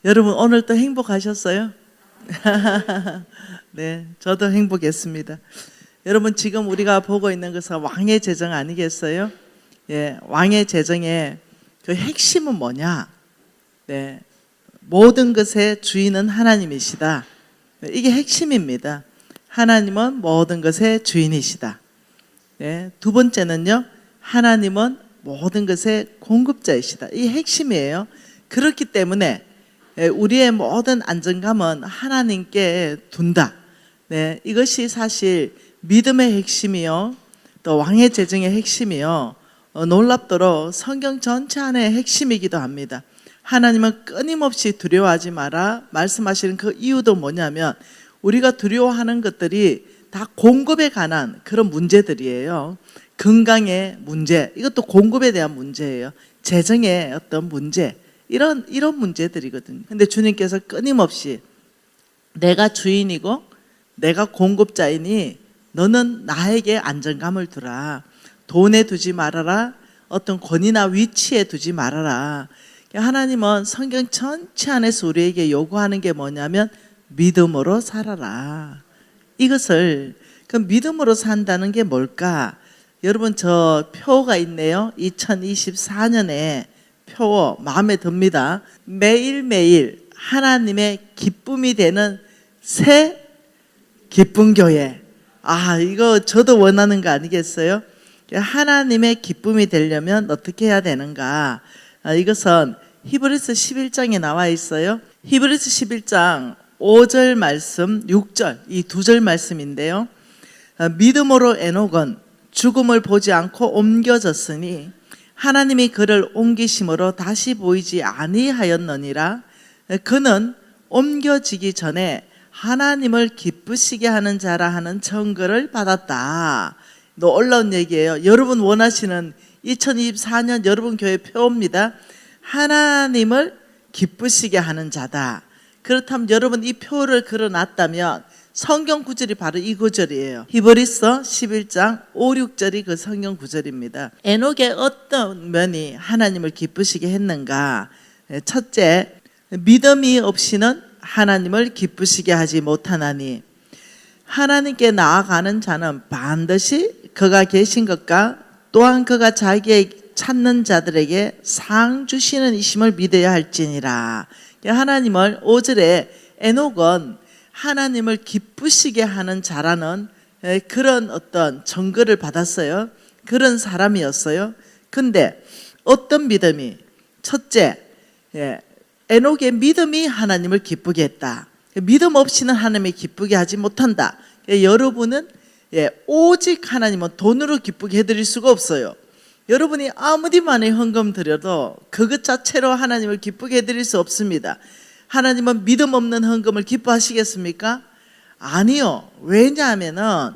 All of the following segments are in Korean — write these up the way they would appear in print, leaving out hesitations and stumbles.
여러분 오늘 또 행복하셨어요? 네, 저도 행복했습니다. 여러분 지금 우리가 보고 있는 것은 왕의 제정 아니겠어요? 예, 왕의 제정의 그 핵심은 뭐냐? 네, 모든 것의 주인은 하나님이시다. 이게 핵심입니다. 하나님은 모든 것의 주인이시다. 네, 두 번째는요, 하나님은 모든 것의 공급자이시다. 이게 핵심이에요. 그렇기 때문에 우리의 모든 안정감은 하나님께 둔다. 네, 이것이 사실 믿음의 핵심이요, 또 왕의 제정의 핵심이요, 놀랍도록 성경 전체 안의 핵심이기도 합니다. 하나님은 끊임없이 두려워하지 마라 말씀하시는 그 이유도 뭐냐면, 우리가 두려워하는 것들이 다 공급에 관한 그런 문제들이에요. 건강의 문제, 이것도 공급에 대한 문제예요. 재정의 어떤 문제, 이런 문제들이거든요. 근데 주님께서 끊임없이 내가 주인이고 내가 공급자이니 너는 나에게 안정감을 두라. 돈에 두지 말아라. 어떤 권위나 위치에 두지 말아라. 하나님은 성경 전체 안에서 우리에게 요구하는 게 뭐냐면 믿음으로 살아라. 이것을, 그 믿음으로 산다는 게 뭘까? 여러분 저 표가 있네요. 2024년에 표 마음에 듭니다. 매일매일 하나님의 기쁨이 되는 새 기쁨 교회. 아, 이거 저도 원하는 거 아니겠어요? 하나님의 기쁨이 되려면 어떻게 해야 되는가? 이것은 히브리서 11장에 나와 있어요. 히브리서 11장 5절 말씀, 6절, 이 두 절 말씀인데요. 믿음으로 에녹은 죽음을 보지 않고 옮겨졌으니 하나님이 그를 옮기심으로 다시 보이지 아니하였느니라. 그는 옮겨지기 전에 하나님을 기쁘시게 하는 자라 하는 증거를 받았다. 놀라운 얘기예요. 여러분 원하시는 2024년 여러분 교회 표입니다. 하나님을 기쁘시게 하는 자다. 그렇다면 여러분 이 표를 그려놨다면 성경 구절이 바로 이 구절이에요. 히브리서 11장 5, 6절이 그 성경 구절입니다. 에녹의 어떤 면이 하나님을 기쁘시게 했는가? 첫째, 믿음이 없이는 하나님을 기쁘시게 하지 못하나니 하나님께 나아가는 자는 반드시 그가 계신 것과 또한 그가 자기의 찾는 자들에게 상 주시는 이심을 믿어야 할지니라. 하나님을 5절에 에녹은 하나님을 기쁘시게 하는 자라는 그런 어떤 증거를 받았어요. 그런 사람이었어요. 근데 어떤 믿음이? 첫째, 에녹의 믿음이 하나님을 기쁘게 했다. 믿음 없이는 하나님이 기쁘게 하지 못한다. 여러분은 오직 하나님은 돈으로 기쁘게 해드릴 수가 없어요. 여러분이 아무리 많이 헌금 드려도 그것 자체로 하나님을 기쁘게 해드릴 수 없습니다. 하나님은 믿음 없는 헌금을 기뻐하시겠습니까? 아니요. 왜냐하면은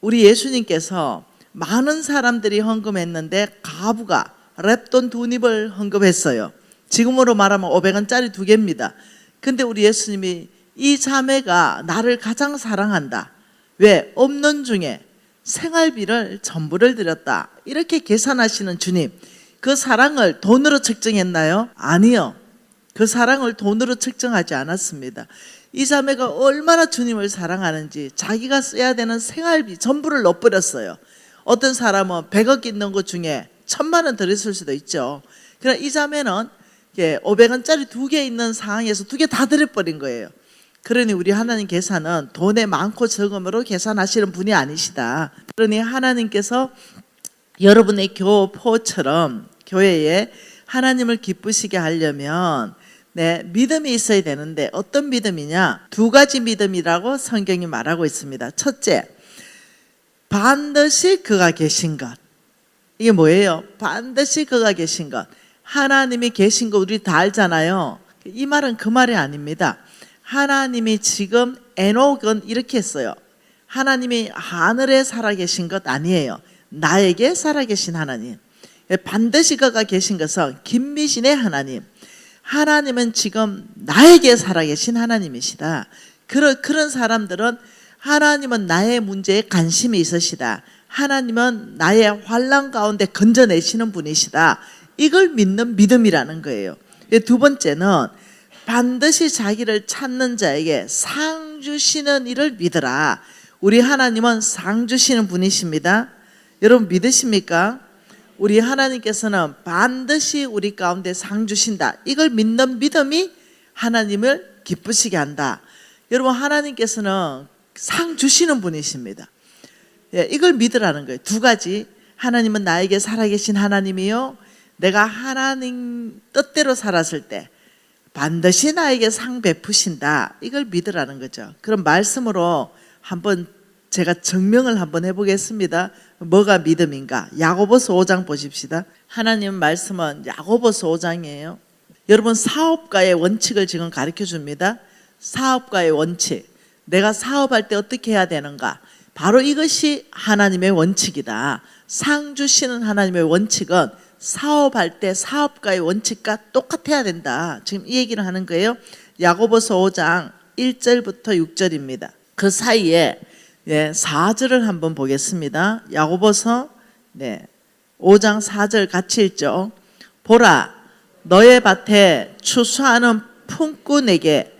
우리 예수님께서 많은 사람들이 헌금했는데 가부가 랩돈 2립을 헌금했어요. 지금으로 말하면 500원짜리 2개입니다. 근데 우리 예수님이 이 자매가 나를 가장 사랑한다. 왜? 없는 중에 생활비를 전부를 드렸다. 이렇게 계산하시는 주님, 그 사랑을 돈으로 측정했나요? 아니요. 그 사랑을 돈으로 측정하지 않았습니다. 이 자매가 얼마나 주님을 사랑하는지 자기가 써야 되는 생활비 전부를 넣어버렸어요. 어떤 사람은 100억 있는 것 중에 1000만 원 드렸을 수도 있죠. 그러나 이 자매는 500원짜리 2개 있는 상황에서 2개 다 드려버린 거예요. 그러니 우리 하나님 계산은 돈의 많고 적음으로 계산하시는 분이 아니시다. 그러니 하나님께서 여러분의 교포처럼 교회에 하나님을 기쁘시게 하려면 믿음이 있어야 되는데 어떤 믿음이냐? 2가지 믿음이라고 성경이 말하고 있습니다. 첫째, 반드시 그가 계신 것. 이게 뭐예요? 반드시 그가 계신 것. 하나님이 계신 거 우리 다 알잖아요. 이 말은 그 말이 아닙니다. 하나님이 지금 에녹은 이렇게 했어요. 하나님이 하늘에 살아계신 것 아니에요. 나에게 살아계신 하나님. 반드시 그가 계신 것은 김미신의 하나님. 하나님은 지금 나에게 살아계신 하나님이시다. 그런 사람들은 하나님은 나의 문제에 관심이 있으시다. 하나님은 나의 환난 가운데 건져내시는 분이시다. 이걸 믿는 믿음이라는 거예요. 두 번째는 반드시 자기를 찾는 자에게 상 주시는 이를 믿으라. 우리 하나님은 상 주시는 분이십니다. 여러분 믿으십니까? 우리 하나님께서는 반드시 우리 가운데 상 주신다. 이걸 믿는 믿음이 하나님을 기쁘시게 한다. 여러분 하나님께서는 상 주시는 분이십니다. 예, 이걸 믿으라는 거예요. 두 가지. 하나님은 나에게 살아계신 하나님이요, 내가 하나님 뜻대로 살았을 때 반드시 나에게 상 베푸신다. 이걸 믿으라는 거죠. 그럼 말씀으로 한번 제가 증명을 한번 해보겠습니다. 뭐가 믿음인가? 야고보서 5장 보십시다. 하나님 말씀은 야고보서 5장이에요. 여러분 사업가의 원칙을 지금 가르쳐 줍니다. 사업가의 원칙. 내가 사업할 때 어떻게 해야 되는가? 바로 이것이 하나님의 원칙이다. 상 주시는 하나님의 원칙은 사업할 때 사업가의 원칙과 똑같아야 된다. 지금 이 얘기를 하는 거예요. 야고보서 5장 1절부터 6절입니다. 그 사이에 4절을 한번 보겠습니다. 야고보서 5장 4절 같이 읽죠. 보라, 너의 밭에 추수하는 품꾼에게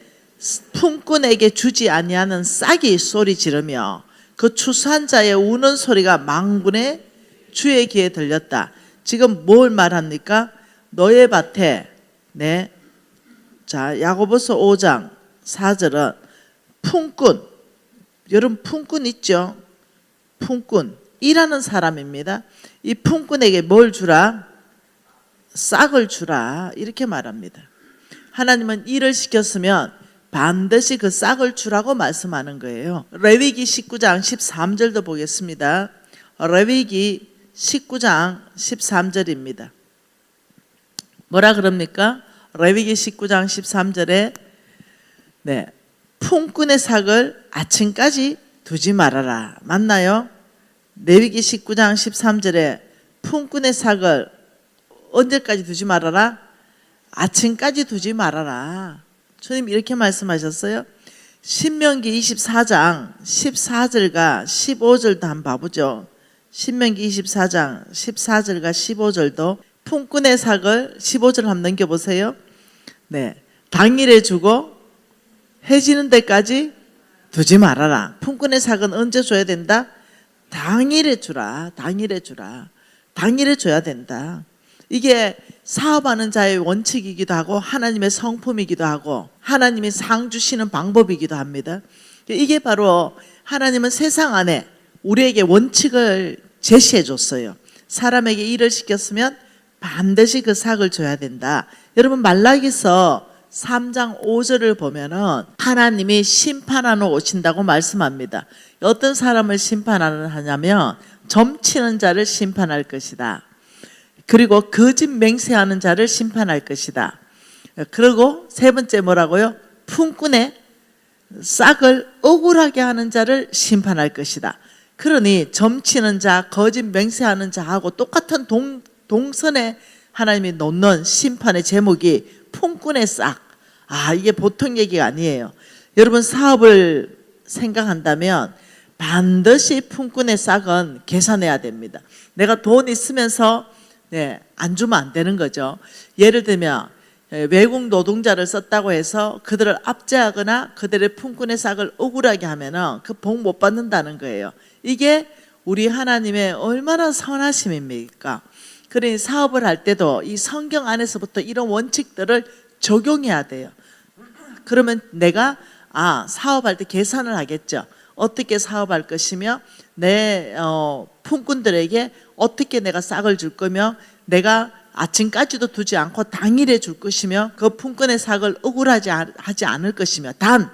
주지 아니하는 싹이 소리 지르며 그 추수한 자의 우는 소리가 만군의 주의 귀에 들렸다. 지금 뭘 말합니까? 너의 밭에 자 야고보서 5장 4절은 품꾼, 여러분 품꾼 있죠? 품꾼, 일하는 사람입니다. 이 품꾼에게 뭘 주라? 싹을 주라. 이렇게 말합니다. 하나님은 일을 시켰으면 반드시 그 싹을 주라고 말씀하는 거예요. 레위기 19장 13절도 보겠습니다. 레위기 19장 13절입니다. 뭐라 그럽니까? 레위기 19장 13절에 품꾼의 삭을 아침까지 두지 말아라. 맞나요? 레위기 19장 13절에 품꾼의 삭을 언제까지 두지 말아라? 아침까지 두지 말아라. 주님 이렇게 말씀하셨어요. 신명기 24장 14절과 15절도 한번 봐보죠. 신명기 24장 14절과 15절도 품꾼의 삭을 15절 한번 넘겨보세요. 당일에 주고 해지는 데까지 두지 말아라. 품꾼의 삭은 언제 줘야 된다? 당일에 주라. 당일에 주라. 당일에 줘야 된다. 이게 사업하는 자의 원칙이기도 하고 하나님의 성품이기도 하고 하나님이 상 주시는 방법이기도 합니다. 이게 바로 하나님은 세상 안에 우리에게 원칙을 제시해 줬어요. 사람에게 일을 시켰으면 반드시 그 삭을 줘야 된다. 여러분 말라기서 3장 5절을 보면은 하나님이 심판하러 오신다고 말씀합니다. 어떤 사람을 심판하냐면 점치는 자를 심판할 것이다. 그리고 거짓 맹세하는 자를 심판할 것이다. 그리고 세 번째 뭐라고요? 품꾼의 싹을 억울하게 하는 자를 심판할 것이다. 그러니 점치는 자, 거짓 맹세하는 자하고 똑같은 동선에 하나님이 놓는 심판의 제목이 품꾼의 싹. 이게 보통 얘기가 아니에요. 여러분 사업을 생각한다면 반드시 품꾼의 싹은 계산해야 됩니다. 내가 돈 있으면서 안 주면 안 되는 거죠. 예를 들면 외국 노동자를 썼다고 해서 그들을 압제하거나 그들의 품꾼의 싹을 억울하게 하면은 그 복 못 받는다는 거예요. 이게 우리 하나님의 얼마나 선하심입니까? 그러니 사업을 할 때도 이 성경 안에서부터 이런 원칙들을 적용해야 돼요. 그러면 내가 사업할 때 계산을 하겠죠. 어떻게 사업할 것이며 내 품꾼들에게 어떻게 내가 싹을 줄 거며 내가 아침까지도 두지 않고 당일에 줄 것이며 그 품꾼의 삭을 억울하지 않을 것이며 단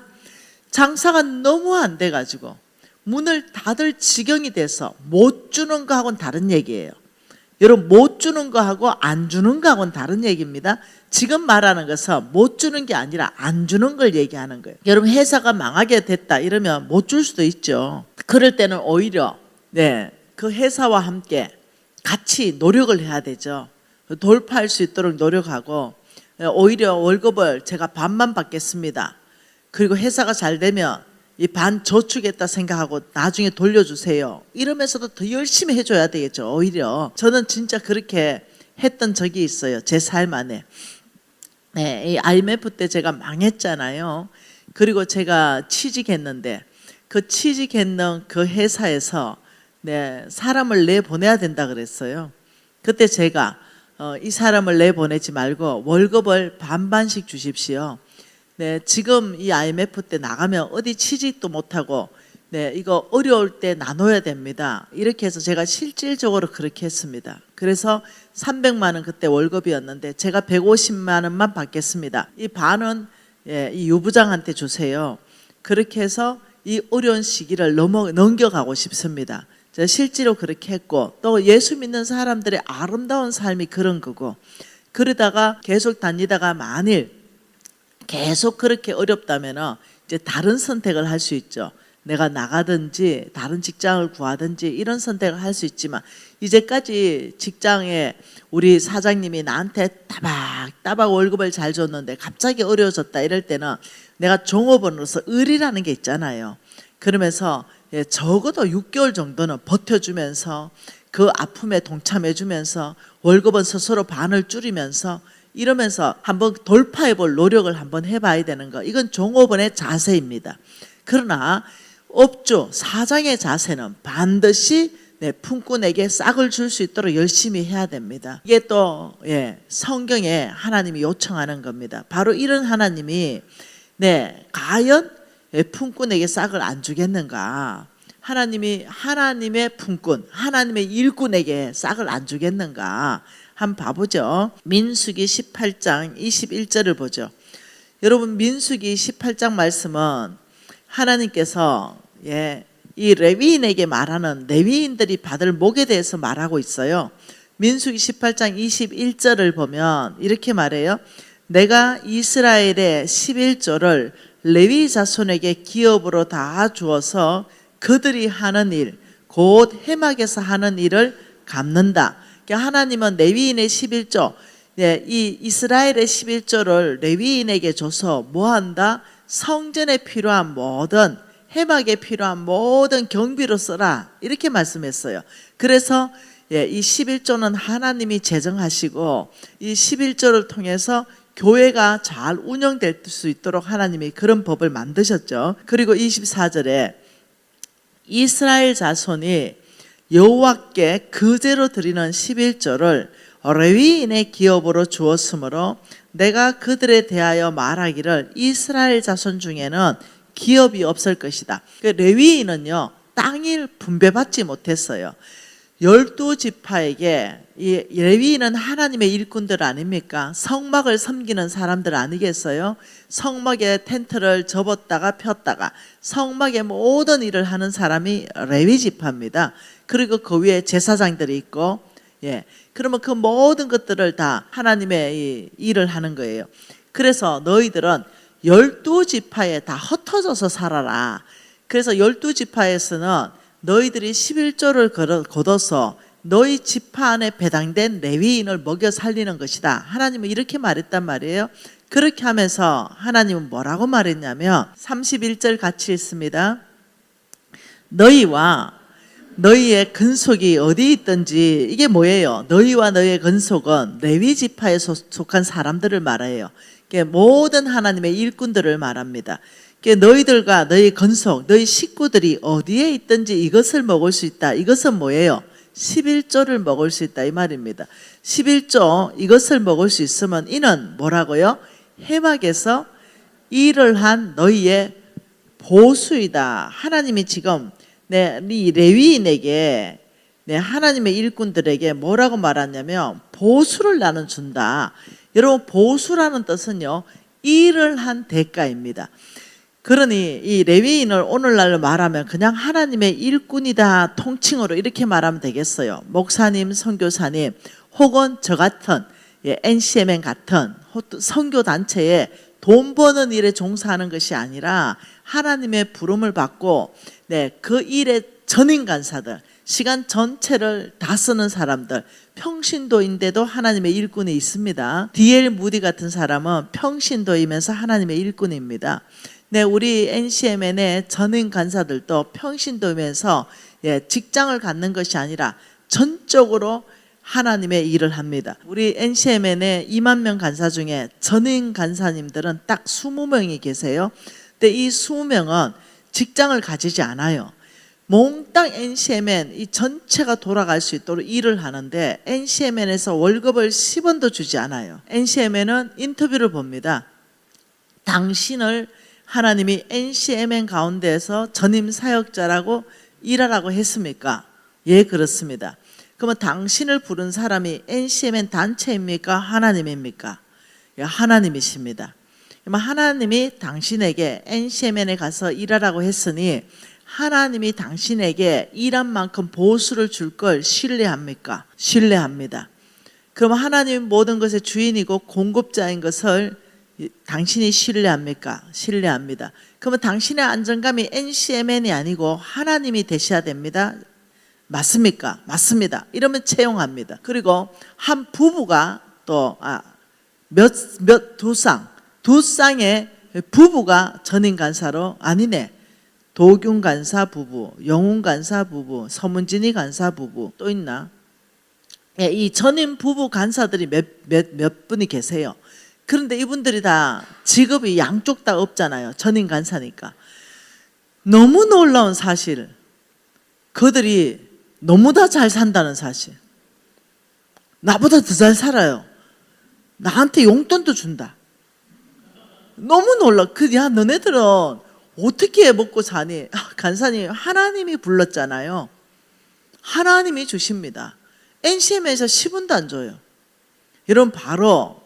장사가 너무 안 돼가지고 문을 닫을 지경이 돼서 못 주는 거하고는 다른 얘기예요. 여러분 못 주는 거하고 안 주는 거하고는 다른 얘기입니다. 지금 말하는 것은 못 주는 게 아니라 안 주는 걸 얘기하는 거예요. 여러분 회사가 망하게 됐다 이러면 못 줄 수도 있죠. 그럴 때는 오히려 그 회사와 함께 같이 노력을 해야 되죠. 돌파할 수 있도록 노력하고 오히려 월급을 제가 반만 받겠습니다. 그리고 회사가 잘 되면 이 반 저축했다 생각하고 나중에 돌려주세요. 이러면서도 더 열심히 해줘야 되겠죠. 오히려 저는 진짜 그렇게 했던 적이 있어요. 제 삶 안에. 네, 이 IMF 때 제가 망했잖아요. 그리고 제가 취직했는데 그 취직했는 그 회사에서 네, 사람을 내보내야 된다 그랬어요. 그때 제가 이 사람을 내보내지 말고 월급을 반반씩 주십시오. 네, 지금 이 IMF 때 나가면 어디 취직도 못하고 네, 이거 어려울 때 나눠야 됩니다. 이렇게 해서 제가 실질적으로 그렇게 했습니다. 그래서 300만 원 그때 월급이었는데 제가 150만 원만 받겠습니다. 이 반은 이 유부장한테 주세요. 그렇게 해서 이 어려운 시기를 넘겨가고 싶습니다. 제가 실제로 그렇게 했고 또 예수 믿는 사람들의 아름다운 삶이 그런 거고 그러다가 계속 다니다가 만일 계속 그렇게 어렵다면 이제 다른 선택을 할 수 있죠. 내가 나가든지 다른 직장을 구하든지 이런 선택을 할 수 있지만 이제까지 직장에 우리 사장님이 나한테 따박따박 월급을 잘 줬는데 갑자기 어려워졌다 이럴 때는 내가 종업원으로서 의리라는 게 있잖아요. 그러면서 적어도 6개월 정도는 버텨주면서 그 아픔에 동참해주면서 월급은 스스로 반을 줄이면서 이러면서 한번 돌파해 볼 노력을 한번 해봐야 되는 거. 이건 종업원의 자세입니다. 그러나 업주, 사장의 자세는 반드시 품꾼에게 싹을 줄 수 있도록 열심히 해야 됩니다. 이게 또 성경에 하나님이 요청하는 겁니다. 바로 이런 하나님이 과연 품꾼에게 싹을 안 주겠는가? 하나님이 하나님의 품꾼, 하나님의 일꾼에게 싹을 안 주겠는가? 한번 봐보죠. 민수기 18장 21절을 보죠. 여러분 민수기 18장 말씀은 하나님께서 이 레위인에게 말하는 레위인들이 받을 목에 대해서 말하고 있어요. 민수기 18장 21절을 보면 이렇게 말해요. 내가 이스라엘의 11조를 레위 자손에게 기업으로 다 주어서 그들이 하는 일, 곧 회막에서 하는 일을 갚는다. 그러니까 하나님은 레위인의 11조, 이 이스라엘의 11조를 레위인에게 줘서 뭐한다? 성전에 필요한 모든 회막에 필요한 모든 경비로 써라 이렇게 말씀했어요. 그래서 이 11조는 하나님이 제정하시고 이 11조를 통해서 교회가 잘 운영될 수 있도록 하나님이 그런 법을 만드셨죠. 그리고 24절에 이스라엘 자손이 여호와께 그제로 드리는 11조를 레위인의 기업으로 주었으므로 내가 그들에 대하여 말하기를 이스라엘 자손 중에는 기업이 없을 것이다. 레위인은요 땅을 분배받지 못했어요. 12지파에게 이 레위인은 하나님의 일꾼들 아닙니까? 성막을 섬기는 사람들 아니겠어요? 성막에 텐트를 접었다가 폈다가 성막의 모든 일을 하는 사람이 레위지파입니다. 그리고 그 위에 제사장들이 있고 그러면 그 모든 것들을 다 하나님의 이 일을 하는 거예요. 그래서 너희들은 12지파에 다 흩어져서 살아라. 그래서 12지파에서는 너희들이 11조를 거둬서 너희 지파 안에 배당된 레위인을 먹여 살리는 것이다. 하나님은 이렇게 말했단 말이에요. 그렇게 하면서 하나님은 뭐라고 말했냐면 31절 같이 읽습니다. 너희와 너희의 근속이 어디 있든지 이게 뭐예요? 너희와 너희의 근속은 레위 지파에 속한 사람들을 말해요. 모든 하나님의 일꾼들을 말합니다. 너희들과 너희 근속, 너희 식구들이 어디에 있든지 이것을 먹을 수 있다. 이것은 뭐예요? 11조를 먹을 수 있다 이 말입니다. 11조 이것을 먹을 수 있으면 이는 뭐라고요? 회막에서 일을 한 너희의 보수이다. 하나님이 지금 이 레위인에게 하나님의 일꾼들에게 뭐라고 말하냐면 보수를 나는 준다. 여러분 보수라는 뜻은요 일을 한 대가입니다. 그러니 이 레위인을 오늘날로 말하면 그냥 하나님의 일꾼이다 통칭으로 이렇게 말하면 되겠어요. 목사님, 선교사님 혹은 저 같은 NCMN 같은 선교단체에 돈 버는 일에 종사하는 것이 아니라 하나님의 부름을 받고 그 일의 전인간사들 시간 전체를 다 쓰는 사람들 평신도인데도 하나님의 일꾼이 있습니다. D.L. 무디 같은 사람은 평신도이면서 하나님의 일꾼입니다. 우리 NCMN의 전임 간사들도 평신도면서 직장을 갖는 것이 아니라 전적으로 하나님의 일을 합니다. 우리 NCMN의 2만 명 간사 중에 전임 간사님들은 딱 20명이 계세요. 근데 이 20명은 직장을 가지지 않아요. 몽땅 NCMN 이 전체가 돌아갈 수 있도록 일을 하는데 NCMN에서 월급을 10원도 주지 않아요. NCMN은 인터뷰를 봅니다. 당신을 하나님이 NCMN 가운데에서 전임 사역자라고 일하라고 했습니까? 예, 그렇습니다. 그러면 당신을 부른 사람이 NCMN 단체입니까? 하나님입니까? 예, 하나님이십니다. 그러면 하나님이 당신에게 NCMN에 가서 일하라고 했으니 하나님이 당신에게 일한 만큼 보수를 줄 걸 신뢰합니까? 신뢰합니다. 그럼 하나님 모든 것의 주인이고 공급자인 것을 당신이 신뢰합니까? 신뢰합니다. 그러면 당신의 안정감이 NCMN이 아니고 하나님이 되셔야 됩니다. 맞습니까? 맞습니다. 이러면 채용합니다. 그리고 한 부부가 또 두 쌍의 부부가 전임 간사로 아니네. 도균 간사 부부, 영훈 간사 부부, 서문진이 간사 부부 또 있나? 예, 이 전임 부부 간사들이 몇 분이 계세요. 그런데 이분들이 다 직업이 양쪽 다 없잖아요. 전임 간사니까. 너무 놀라운 사실. 그들이 너무나 잘 산다는 사실. 나보다 더 잘 살아요. 나한테 용돈도 준다. 너무 놀라. 야, 너네들은 어떻게 먹고 사니? 간사님, 하나님이 불렀잖아요. 하나님이 주십니다. NCM에서 10원도 안 줘요. 여러분, 바로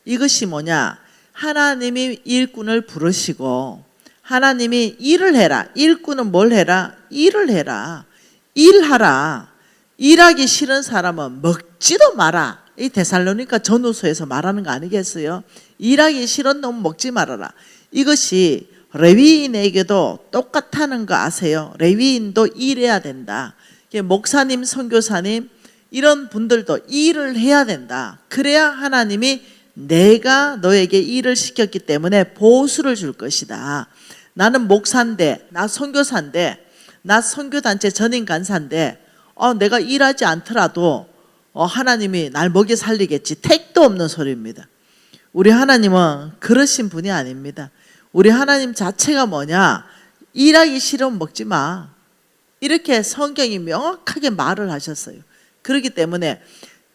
이것이 뭐냐? 하나님이 일꾼을 부르시고 하나님이 일을 해라. 일꾼은 뭘 해라? 일을 해라. 일하라. 일하기 싫은 사람은 먹지도 마라. 이 데살로니가 전후서에서 말하는 거 아니겠어요? 일하기 싫은 놈 먹지 말아라. 이것이 레위인에게도 똑같다는 거 아세요? 레위인도 일해야 된다. 목사님, 선교사님 이런 분들도 일을 해야 된다. 그래야 하나님이 내가 너에게 일을 시켰기 때문에 보수를 줄 것이다. 나는 목사인데, 나 선교사인데, 나 선교단체 전임 간사인데 내가 일하지 않더라도 하나님이 날 먹여 살리겠지. 택도 없는 소리입니다. 우리 하나님은 그러신 분이 아닙니다. 우리 하나님 자체가 뭐냐? 일하기 싫으면 먹지 마. 이렇게 성경이 명확하게 말을 하셨어요. 그렇기 때문에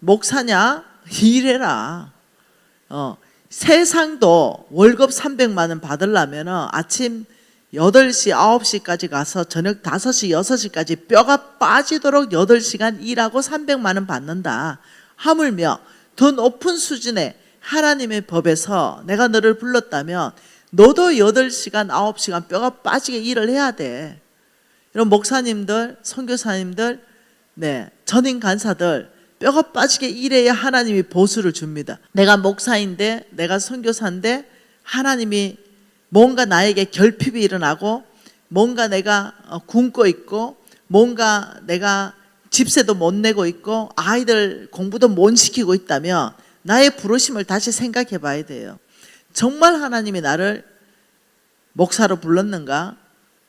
목사냐? 일해라. 세상도 월급 300만 원 받으려면 아침 8시, 9시까지 가서 저녁 5시, 6시까지 뼈가 빠지도록 8시간 일하고 300만 원 받는다. 하물며 더 높은 수준의 하나님의 법에서 내가 너를 불렀다면 너도 8시간, 9시간 뼈가 빠지게 일을 해야 돼. 이런 목사님들, 선교사님들, 전임 간사들 뼈가 빠지게 일해야 하나님이 보수를 줍니다. 내가 목사인데, 내가 선교사인데 하나님이 뭔가 나에게 결핍이 일어나고 뭔가 내가 굶고 있고 뭔가 내가 집세도 못 내고 있고 아이들 공부도 못 시키고 있다면 나의 부르심을 다시 생각해 봐야 돼요. 정말 하나님이 나를 목사로 불렀는가?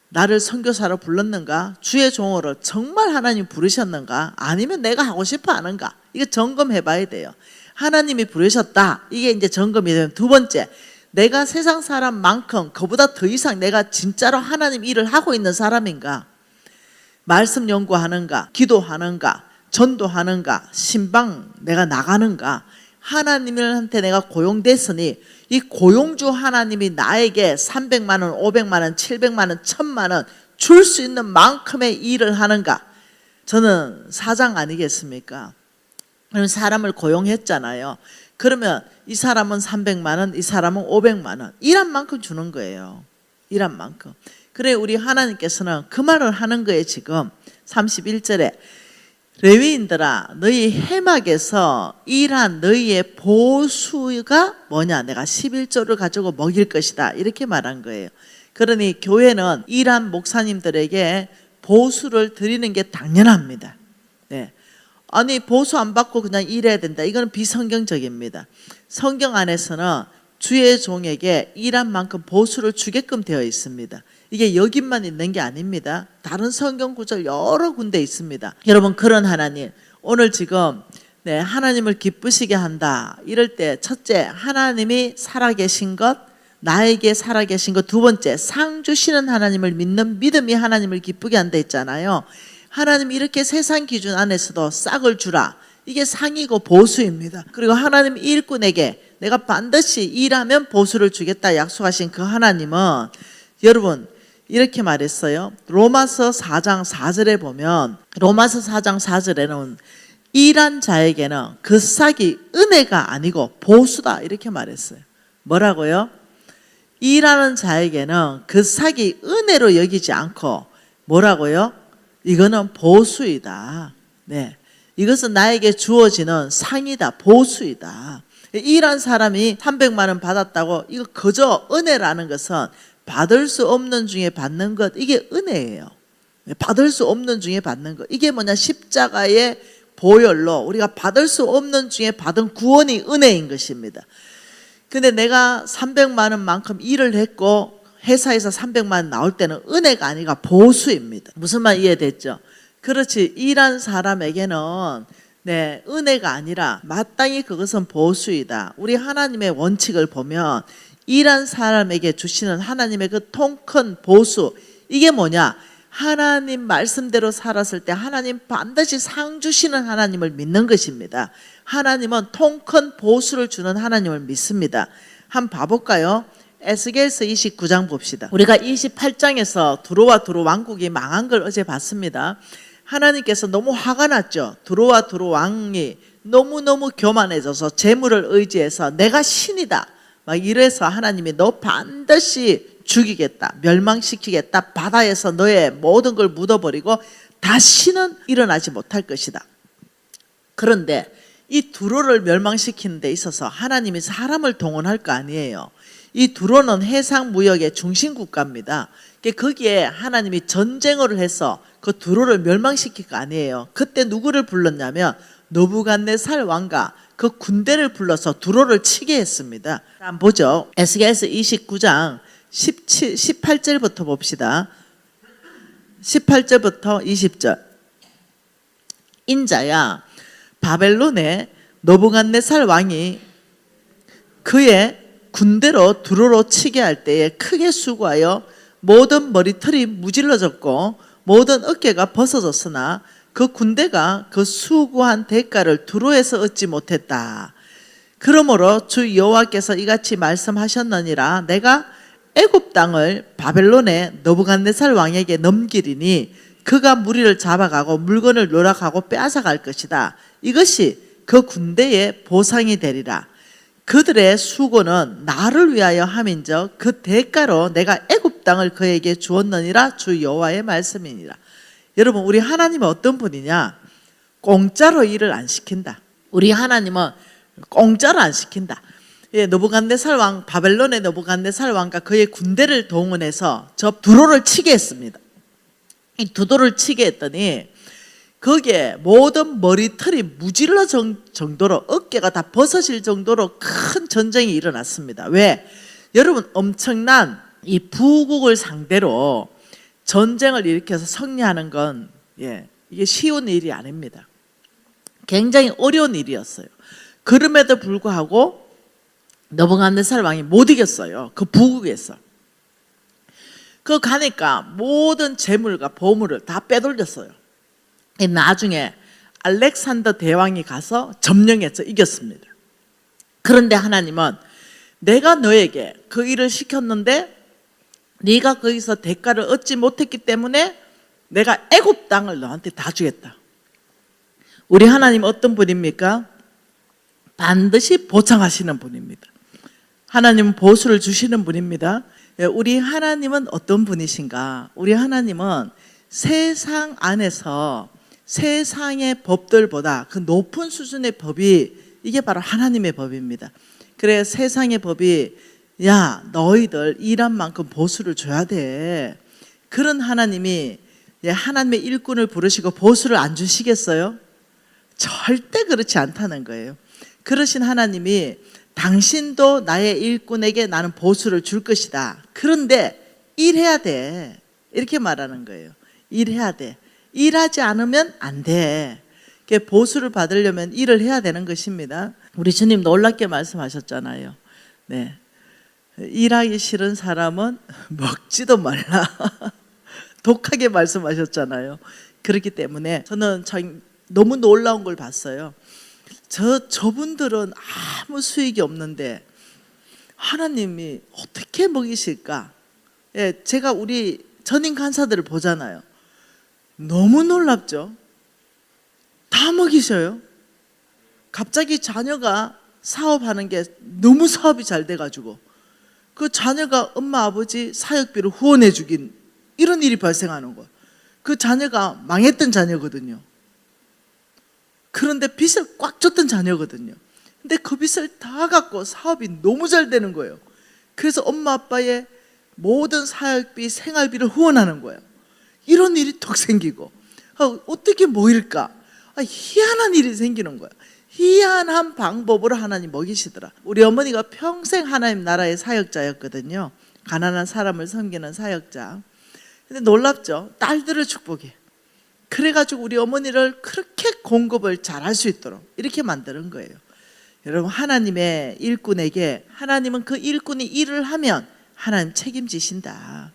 나를 선교사로 불렀는가? 주의 종으로 정말 하나님 부르셨는가? 아니면 내가 하고 싶어 하는가? 이거 점검해 봐야 돼요. 하나님이 부르셨다. 이게 이제 점검이 되면 두 번째, 내가 세상 사람만큼 그보다 더 이상 내가 진짜로 하나님 일을 하고 있는 사람인가? 말씀 연구하는가? 기도하는가? 전도하는가? 신방 내가 나가는가? 하나님한테 내가 고용됐으니 이 고용주 하나님이 나에게 300만 원, 500만 원, 700만 원, 1000만 원 줄 수 있는 만큼의 일을 하는가? 저는 사장 아니겠습니까? 그럼 사람을 고용했잖아요. 그러면 이 사람은 300만 원, 이 사람은 500만 원. 일한 만큼 주는 거예요. 일한 만큼. 그래 우리 하나님께서는 그 말을 하는 거예요. 지금 31절에 레위인들아 너희 해막에서 일한 너희의 보수가 뭐냐? 내가 11조를 가지고 먹일 것이다. 이렇게 말한 거예요. 그러니 교회는 일한 목사님들에게 보수를 드리는 게 당연합니다. 네. 아니 보수 안 받고 그냥 일해야 된다. 이거는 비성경적입니다. 성경 안에서는 주의 종에게 일한 만큼 보수를 주게끔 되어 있습니다. 이게 여기만 있는 게 아닙니다. 다른 성경 구절 여러 군데 있습니다. 여러분 그런 하나님 오늘 지금 네, 하나님을 기쁘시게 한다. 이럴 때 첫째, 하나님이 살아계신 것, 나에게 살아계신 것. 두 번째, 상 주시는 하나님을 믿는 믿음이 하나님을 기쁘게 한다 했잖아요. 하나님 이렇게 세상 기준 안에서도 싹을 주라. 이게 상이고 보수입니다. 그리고 하나님 일꾼에게 내가 반드시 일하면 보수를 주겠다 약속하신 그 하나님은 여러분 이렇게 말했어요. 로마서 4장 4절에 보면 로마서 4장 4절에는 일한 자에게는 그 싹이 은혜가 아니고 보수다 이렇게 말했어요. 뭐라고요? 일하는 자에게는 그 싹이 은혜로 여기지 않고 뭐라고요? 이거는 보수이다. 네, 이것은 나에게 주어지는 상이다. 보수이다. 일한 사람이 300만 원 받았다고 이거 그저 은혜라는 것은 받을 수 없는 중에 받는 것, 이게 은혜예요. 받을 수 없는 중에 받는 것, 이게 뭐냐? 십자가의 보혈로 우리가 받을 수 없는 중에 받은 구원이 은혜인 것입니다. 근데 내가 300만 원만큼 일을 했고 회사에서 300만 원 나올 때는 은혜가 아니라 보수입니다. 무슨 말 이해됐죠? 그렇지, 일한 사람에게는 네, 은혜가 아니라 마땅히 그것은 보수이다. 우리 하나님의 원칙을 보면 일한 사람에게 주시는 하나님의 그 통 큰 보수, 이게 뭐냐? 하나님 말씀대로 살았을 때 하나님 반드시 상 주시는 하나님을 믿는 것입니다. 하나님은 통 큰 보수를 주는 하나님을 믿습니다. 한번 봐볼까요? 에스겔서 29장 봅시다. 우리가 28장에서 두로와 두로 왕국이 망한 걸 어제 봤습니다. 하나님께서 너무 화가 났죠. 두로와 두로 왕이 너무너무 교만해져서 재물을 의지해서 내가 신이다 막 이래서 하나님이 너 반드시 죽이겠다, 멸망시키겠다, 바다에서 너의 모든 걸 묻어버리고 다시는 일어나지 못할 것이다. 그런데 이 두로를 멸망시키는 데 있어서 하나님이 사람을 동원할 거 아니에요. 이 두로는 해상 무역의 중심 국가입니다. 거기에 하나님이 전쟁을 해서 그 두로를 멸망시킬 거 아니에요. 그때 누구를 불렀냐면 느부갓네살 왕과 그 군대를 불러서 두로를 치게 했습니다. 한번 보죠. 에스겔서 29장 18절부터 봅시다. 18절부터 20절. 인자야, 바벨론의 느부갓네살 왕이 그의 군대로 두로로 치게 할 때에 크게 수고하여 모든 머리털이 무질러졌고 모든 어깨가 벗어졌으나 그 군대가 그 수고한 대가를 두로에서 얻지 못했다. 그러므로 주 여호와께서 이같이 말씀하셨느니라. 내가 애굽 땅을 바벨론의 느부갓네살 왕에게 넘기리니 그가 무리를 잡아가고 물건을 노락하고 빼앗아갈 것이다. 이것이 그 군대의 보상이 되리라. 그들의 수고는 나를 위하여 함인적 그 대가로 내가 애굽 땅을 그에게 주었느니라. 주 여호와의 말씀이니라. 여러분, 우리 하나님은 어떤 분이냐? 공짜로 일을 안 시킨다. 우리 하나님은 공짜로 안 시킨다. 예, 느부갓네살 왕, 바벨론의 느부갓네살 왕과 그의 군대를 동원해서 저 두로를 치게 했습니다. 이 두로를 치게 했더니 거기에 모든 머리털이 무질러 정도로 어깨가 다 벗어질 정도로 큰 전쟁이 일어났습니다. 왜? 여러분, 엄청난 이 부국을 상대로 전쟁을 일으켜서 승리하는 건 이게 쉬운 일이 아닙니다. 굉장히 어려운 일이었어요. 그럼에도 불구하고 느부갓네살 왕이 못 이겼어요. 그 부국에서. 그 가니까 모든 재물과 보물을 다 빼돌렸어요. 나중에 알렉산더 대왕이 가서 점령해서 이겼습니다. 그런데 하나님은 내가 너에게 그 일을 시켰는데 네가 거기서 대가를 얻지 못했기 때문에 내가 애굽 땅을 너한테 다 주겠다. 우리 하나님 어떤 분입니까? 반드시 보상하시는 분입니다. 하나님은 보수를 주시는 분입니다. 우리 하나님은 어떤 분이신가? 우리 하나님은 세상 안에서 세상의 법들보다 그 높은 수준의 법이 이게 바로 하나님의 법입니다. 그래 세상의 법이 야 너희들 일한 만큼 보수를 줘야 돼. 그런 하나님이 하나님의 일꾼을 부르시고 보수를 안 주시겠어요? 절대 그렇지 않다는 거예요. 그러신 하나님이 당신도 나의 일꾼에게 나는 보수를 줄 것이다. 그런데 일해야 돼. 이렇게 말하는 거예요. 일해야 돼. 일하지 않으면 안 돼. 보수를 받으려면 일을 해야 되는 것입니다. 우리 주님 놀랍게 말씀하셨잖아요. 네, 일하기 싫은 사람은 먹지도 말라. 독하게 말씀하셨잖아요. 그렇기 때문에 저는 참 너무 놀라운 걸 봤어요. 저분들은 아무 수익이 없는데 하나님이 어떻게 먹이실까? 예, 제가 우리 전임 간사들을 보잖아요. 너무 놀랍죠? 다 먹이셔요. 갑자기 자녀가 사업하는 게 너무 사업이 잘 돼가지고 그 자녀가 엄마 아버지 사역비를 후원해 주긴 이런 일이 발생하는 거예요. 그 자녀가 망했던 자녀거든요. 그런데 빚을 꽉 줬던 자녀거든요. 근데 그 빚을 다 갚고 사업이 너무 잘 되는 거예요. 그래서 엄마 아빠의 모든 사역비, 생활비를 후원하는 거예요. 이런 일이 톡 생기고 어떻게 모일까? 희한한 일이 생기는 거예요. 희한한 방법으로 하나님 먹이시더라. 우리 어머니가 평생 하나님 나라의 사역자였거든요. 가난한 사람을 섬기는 사역자. 근데 놀랍죠? 딸들을 축복해. 그래가지고 우리 어머니를 그렇게 공급을 잘할 수 있도록 이렇게 만드는 거예요. 여러분, 하나님의 일꾼에게 하나님은 그 일꾼이 일을 하면 하나님 책임지신다.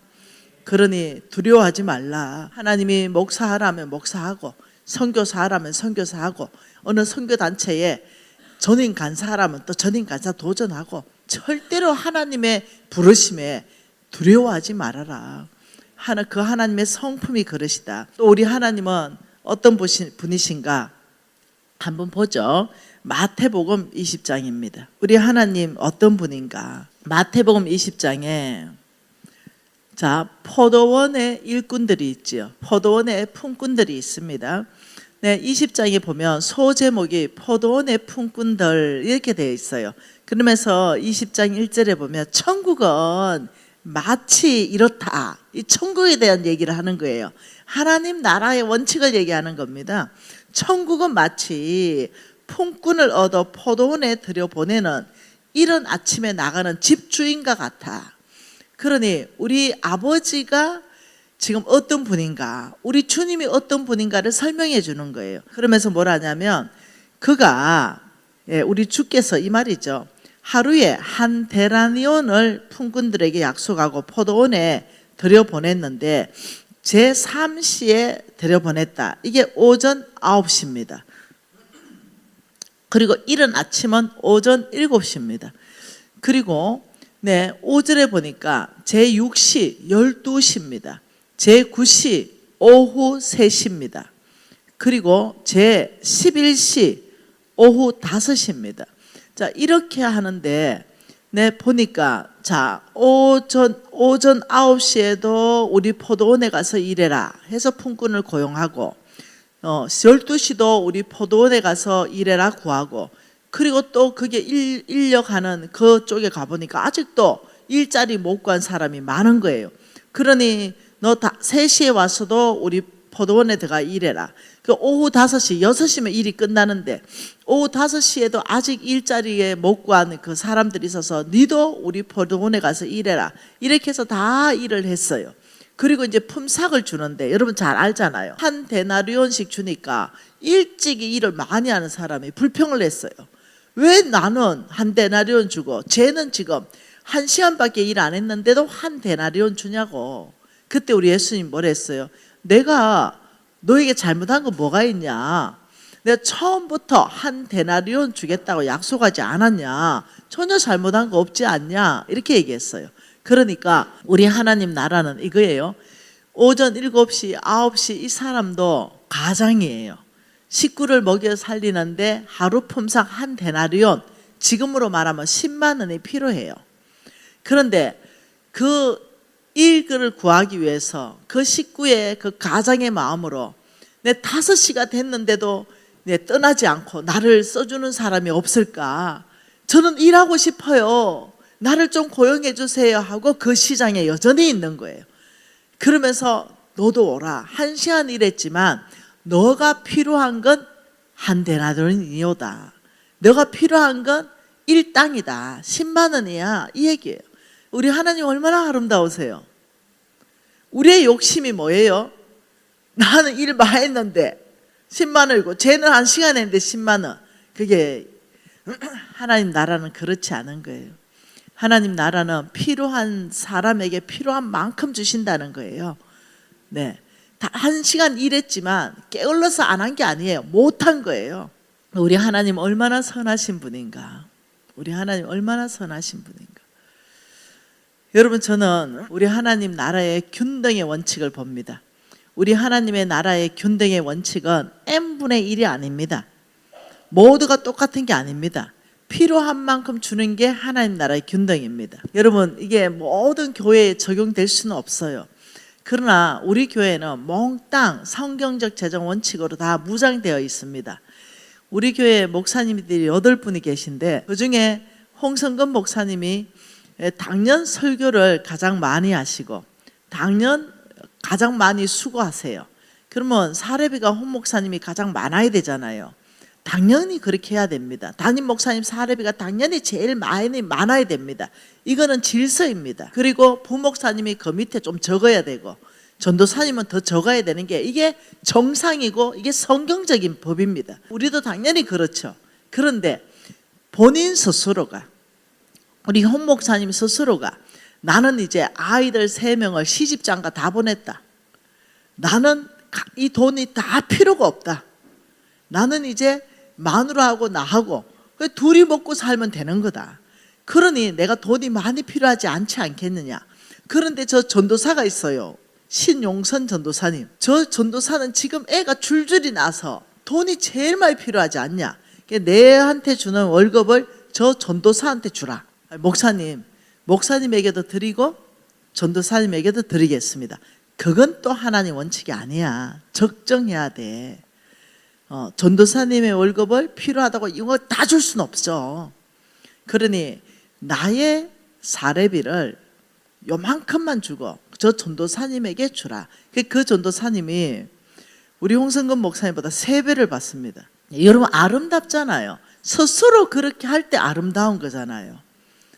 그러니 두려워하지 말라. 하나님이 목사하라면 목사하고 선교사하라면 선교사하고 어느 선교단체에 전임 간사하라면 또 전임 간사 도전하고 절대로 하나님의 부르심에 두려워하지 말아라. 그 하나님의 성품이 그러시다. 또 우리 하나님은 어떤 분이신가 한번 보죠. 마태복음 20장입니다. 우리 하나님 어떤 분인가. 마태복음 20장에 자, 포도원의 일꾼들이 있지요. 포도원의 품꾼들이 있습니다. 네, 20장에 보면 소제목이 포도원의 품꾼들 이렇게 되어 있어요. 그러면서 20장 1절에 보면 천국은 마치 이렇다. 이 천국에 대한 얘기를 하는 거예요. 하나님 나라의 원칙을 얘기하는 겁니다. 천국은 마치 품꾼을 얻어 포도원에 들여보내는 이른 아침에 나가는 집주인과 같아. 그러니 우리 아버지가 지금 어떤 분인가, 우리 주님이 어떤 분인가를 설명해 주는 거예요. 그러면서 뭘 하냐면 그가 우리 주께서 이 말이죠. 하루에 한 데나리온을 품꾼들에게 약속하고 포도원에 들여보냈는데 제3시에 들여보냈다. 이게 오전 9시입니다. 그리고 이른 아침은 오전 7시입니다. 그리고 5절에 보니까 제6시 12시입니다. 제9시 오후 3시입니다. 그리고 제11시 오후 5시입니다. 자, 이렇게 하는데 보니까 자, 오전 9시에도 우리 포도원에 가서 일해라 해서 품꾼을 고용하고 12시도 우리 포도원에 가서 일해라 구하고 그리고 또 그게 인력하는 그쪽에 가보니까 아직도 일자리 못 구한 사람이 많은 거예요. 그러니 너 3시에 와서도 우리 포도원에 들어가 일해라. 그 오후 5시, 6시면 일이 끝나는데 오후 5시에도 아직 일자리에 못 구한 그 사람들이 있어서 니도 우리 포도원에 가서 일해라. 이렇게 해서 다 일을 했어요. 그리고 이제 품삯을 주는데 여러분 잘 알잖아요. 한 데나리온씩 주니까 일찍이 일을 많이 하는 사람이 불평을 했어요. 왜 나는 한 데나리온 주고 쟤는 지금 1시간밖에 일 안 했는데도 한 데나리온 주냐고. 그때 우리 예수님 뭘 했어요? 내가 너에게 잘못한 거 뭐가 있냐? 내가 처음부터 한 데나리온 주겠다고 약속하지 않았냐? 전혀 잘못한 거 없지 않냐? 이렇게 얘기했어요. 그러니까 우리 하나님 나라는 이거예요. 오전 7시, 9시 이 사람도 가장이에요. 식구를 먹여 살리는데 하루 품삯 한 데나리온, 지금으로 말하면 10만 원이 필요해요. 그런데 그 일을 구하기 위해서 그 식구의 그 가장의 마음으로 내 5시가 됐는데도 떠나지 않고 나를 써주는 사람이 없을까? 저는 일하고 싶어요. 나를 좀 고용해 주세요 하고 그 시장에 여전히 있는 거예요. 그러면서 너도 오라. 1시간 일했지만 너가 필요한 건 한 데나리온이오다. 너가 필요한 건 일당이다. 10만 원이야. 이 얘기예요. 우리 하나님 얼마나 아름다우세요. 우리의 욕심이 뭐예요? 나는 일 많이 했는데 10만 원이고 쟤는 한 시간 했는데 10만 원. 그게 하나님 나라는 그렇지 않은 거예요. 하나님 나라는 필요한 사람에게 필요한 만큼 주신다는 거예요. 네, 다 1시간 일했지만 게을러서 안 한 게 아니에요. 못한 거예요. 우리 하나님 얼마나 선하신 분인가. 우리 하나님 얼마나 선하신 분인가. 여러분, 저는 우리 하나님 나라의 균등의 원칙을 봅니다. 우리 하나님의 나라의 균등의 원칙은 n분의 1이 아닙니다. 모두가 똑같은 게 아닙니다. 필요한 만큼 주는 게 하나님 나라의 균등입니다. 여러분, 이게 모든 교회에 적용될 수는 없어요. 그러나 우리 교회는 몽땅 성경적 재정 원칙으로 다 무장되어 있습니다. 우리 교회 목사님들이 8분이 계신데 그중에 홍성근 목사님이 당년 설교를 가장 많이 하시고 당년 가장 많이 수고하세요. 그러면 사례비가 홍 목사님이 가장 많아야 되잖아요. 당연히 그렇게 해야 됩니다. 담임 목사님 사례비가 당연히 제일 많아야 됩니다. 이거는 질서입니다. 그리고 부목사님이 그 밑에 좀 적어야 되고 전도사님은 더 적어야 되는 게 이게 정상이고 이게 성경적인 법입니다. 우리도 당연히 그렇죠. 그런데 본인 스스로가, 우리 홍 목사님 스스로가 나는 이제 아이들 3명을 시집장가 다 보냈다. 나는 이 돈이 다 필요가 없다. 나는 이제 마누라하고 나하고 둘이 먹고 살면 되는 거다. 그러니 내가 돈이 많이 필요하지 않지 않겠느냐. 그런데 저 전도사가 있어요. 신용선 전도사님. 저 전도사는 지금 애가 줄줄이 나서 돈이 제일 많이 필요하지 않냐. 내한테 주는 월급을 저 전도사한테 주라. 목사님에게도 드리고 전도사님에게도 드리겠습니다. 그건 또 하나님 원칙이 아니야. 적정해야 돼. 전도사님의 월급을 필요하다고 이거 다 줄 수는 없죠. 그러니 나의 사례비를 요만큼만 주고 저 전도사님에게 주라. 그 전도사님이 우리 홍성근 목사님보다 3배를 받습니다. 여러분, 아름답잖아요. 스스로 그렇게 할 때 아름다운 거잖아요.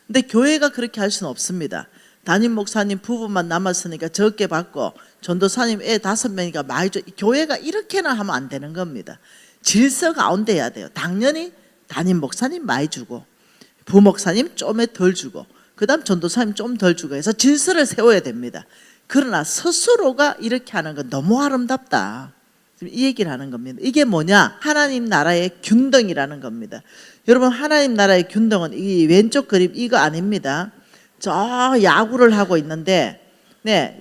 근데 교회가 그렇게 할 수는 없습니다. 담임 목사님 부부만 남았으니까 적게 받고 전도사님 애 5명이니까 많이 줘. 교회가 이렇게는 하면 안 되는 겁니다. 질서 가운데 해야 돼요. 당연히 담임 목사님 많이 주고 부목사님 좀 덜 주고 그 다음 전도사님 좀 덜 주고 해서 질서를 세워야 됩니다. 그러나 스스로가 이렇게 하는 건 너무 아름답다. 이 얘기를 하는 겁니다. 이게 뭐냐? 하나님 나라의 균등이라는 겁니다. 여러분, 하나님 나라의 균등은 이 왼쪽 그림 이거 아닙니다. 저 야구를 하고 있는데 네,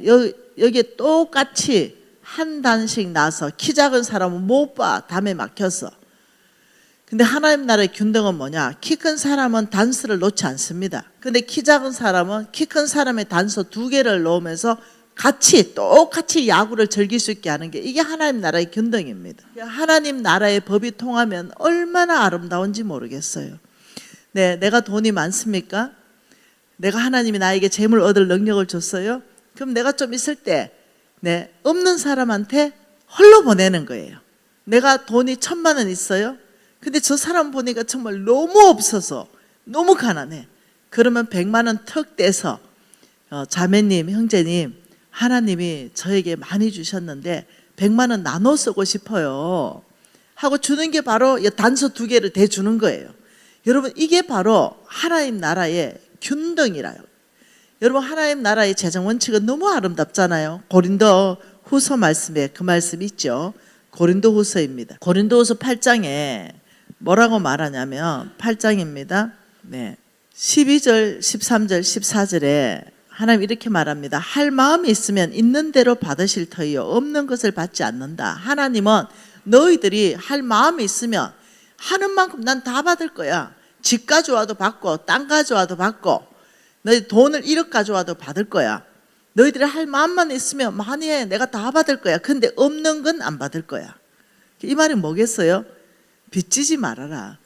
여기에 똑같이 한 단씩 나서 키 작은 사람은 못 봐. 담에 막혀서. 근데 하나님 나라의 균등은 뭐냐? 키 큰 사람은 단수를 놓지 않습니다. 근데 키 작은 사람은 키 큰 사람의 단수 2개를 놓으면서 똑같이 야구를 즐길 수 있게 하는 게 이게 하나님 나라의 균등입니다. 하나님 나라의 법이 통하면 얼마나 아름다운지 모르겠어요. 네, 내가 돈이 많습니까? 내가 하나님이 나에게 재물 얻을 능력을 줬어요? 그럼 내가 좀 있을 때 네, 없는 사람한테 헐로 보내는 거예요. 내가 돈이 1,000만 원 있어요? 근데 저 사람 보니까 정말 너무 없어서 너무 가난해. 그러면 100만 원 턱 떼서 자매님, 형제님, 하나님이 저에게 많이 주셨는데 100만 원 나눠 쓰고 싶어요 하고 주는 게 바로 단서 2개를 대주는 거예요. 여러분, 이게 바로 하나님 나라의 균등이라요. 여러분, 하나님 나라의 재정 원칙은 너무 아름답잖아요. 고린도 후서 말씀에 그 말씀 있죠. 고린도 후서입니다. 고린도 후서 8장에 뭐라고 말하냐면 8장입니다. 네, 12절, 13절, 14절에 하나님 이렇게 말합니다. 할 마음이 있으면 있는 대로 받으실 터이요 없는 것을 받지 않는다. 하나님은 너희들이 할 마음이 있으면 하는 만큼 난 다 받을 거야. 집 가져와도 받고 땅 가져와도 받고 너희 돈을 1억 가져와도 받을 거야. 너희들이 할 마음만 있으면 많이 해. 내가 다 받을 거야. 근데 없는 건 안 받을 거야. 이 말이 뭐겠어요? 빚지지 말아라.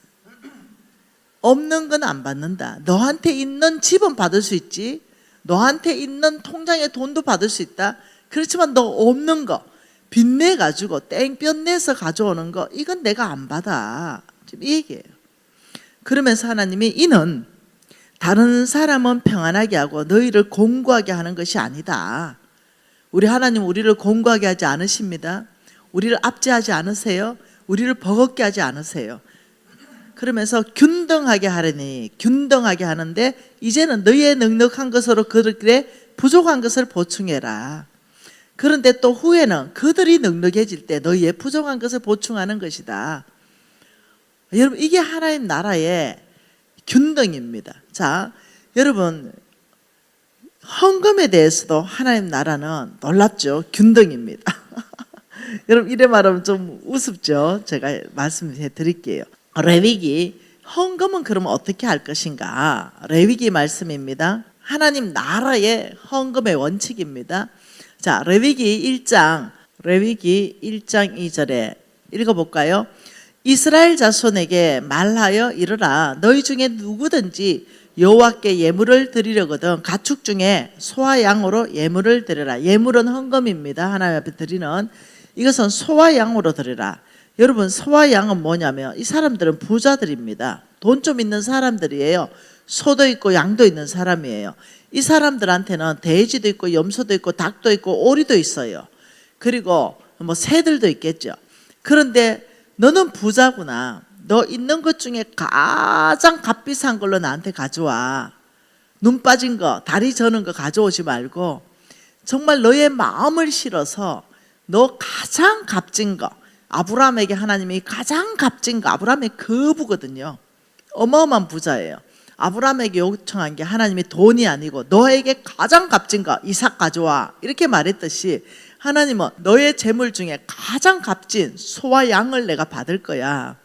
없는 건 안 받는다. 너한테 있는 집은 받을 수 있지. 너한테 있는 통장에 돈도 받을 수 있다. 그렇지만 너 없는 거 빚내 가지고 땡볕 내서 가져오는 거 이건 내가 안 받아. 지금 이 얘기예요. 그러면서 하나님이 이는 다른 사람은 평안하게 하고 너희를 공고하게 하는 것이 아니다. 우리 하나님 우리를 공고하게 하지 않으십니다. 우리를 압제하지 않으세요? 우리를 버겁게 하지 않으세요? 그러면서 균등하게 하려니 균등하게 하는데 이제는 너희의 넉넉한 것으로 그들의 부족한 것을 보충해라. 그런데 또 후에는 그들이 넉넉해질 때 너희의 부족한 것을 보충하는 것이다. 여러분, 이게 하나님 나라의 균등입니다. 자, 여러분, 헌금에 대해서도 하나님 나라는 놀랍죠. 균등입니다. 여러분, 이래 말하면 좀 우습죠. 제가 말씀해 드릴게요. 레위기, 헌금은 그러면 어떻게 할 것인가? 레위기 말씀입니다. 하나님 나라의 헌금의 원칙입니다. 자, 레위기 1장 2절에 읽어볼까요? 이스라엘 자손에게 말하여 이르라. 너희 중에 누구든지 여호와께 예물을 드리려거든 가축 중에 소와 양으로 예물을 드리라. 예물은 헌금입니다. 하나님 앞에 드리는 이것은 소와 양으로 드리라. 여러분, 소와 양은 뭐냐면 이 사람들은 부자들입니다. 돈 좀 있는 사람들이에요. 소도 있고 양도 있는 사람이에요. 이 사람들한테는 돼지도 있고 염소도 있고 닭도 있고 오리도 있어요. 그리고 뭐 새들도 있겠죠. 그런데 너는 부자구나. 너 있는 것 중에 가장 값비싼 걸로 나한테 가져와. 눈 빠진 거, 다리 저는 거 가져오지 말고 정말 너의 마음을 실어서 너 가장 값진 거, 아브라함에게 하나님이 가장 값진 거, 아브라함의 거부거든요. 어마어마한 부자예요. 아브라함에게 요청한 게 하나님이 돈이 아니고 너에게 가장 값진 거 이삭 가져와 이렇게 말했듯이 하나님은 너의 재물 중에 가장 값진 소와 양을 내가 받을 거야.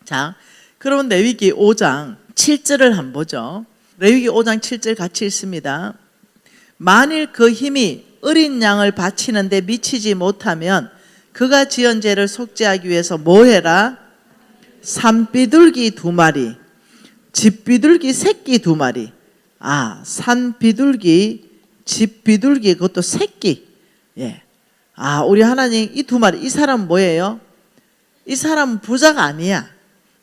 자, 그러면 레위기 5장 7절을 한번 보죠. 레위기 5장 7절 같이 읽습니다. 만일 그 힘이 어린 양을 바치는데 미치지 못하면 그가 지은 죄를 속죄하기 위해서 뭐 해라? 산비둘기 2마리, 집비둘기 새끼 2마리. 아, 산비둘기, 집비둘기 그것도 새끼. 예. 아, 우리 하나님 이 2마리. 이 사람은 뭐예요? 이 사람은 부자가 아니야.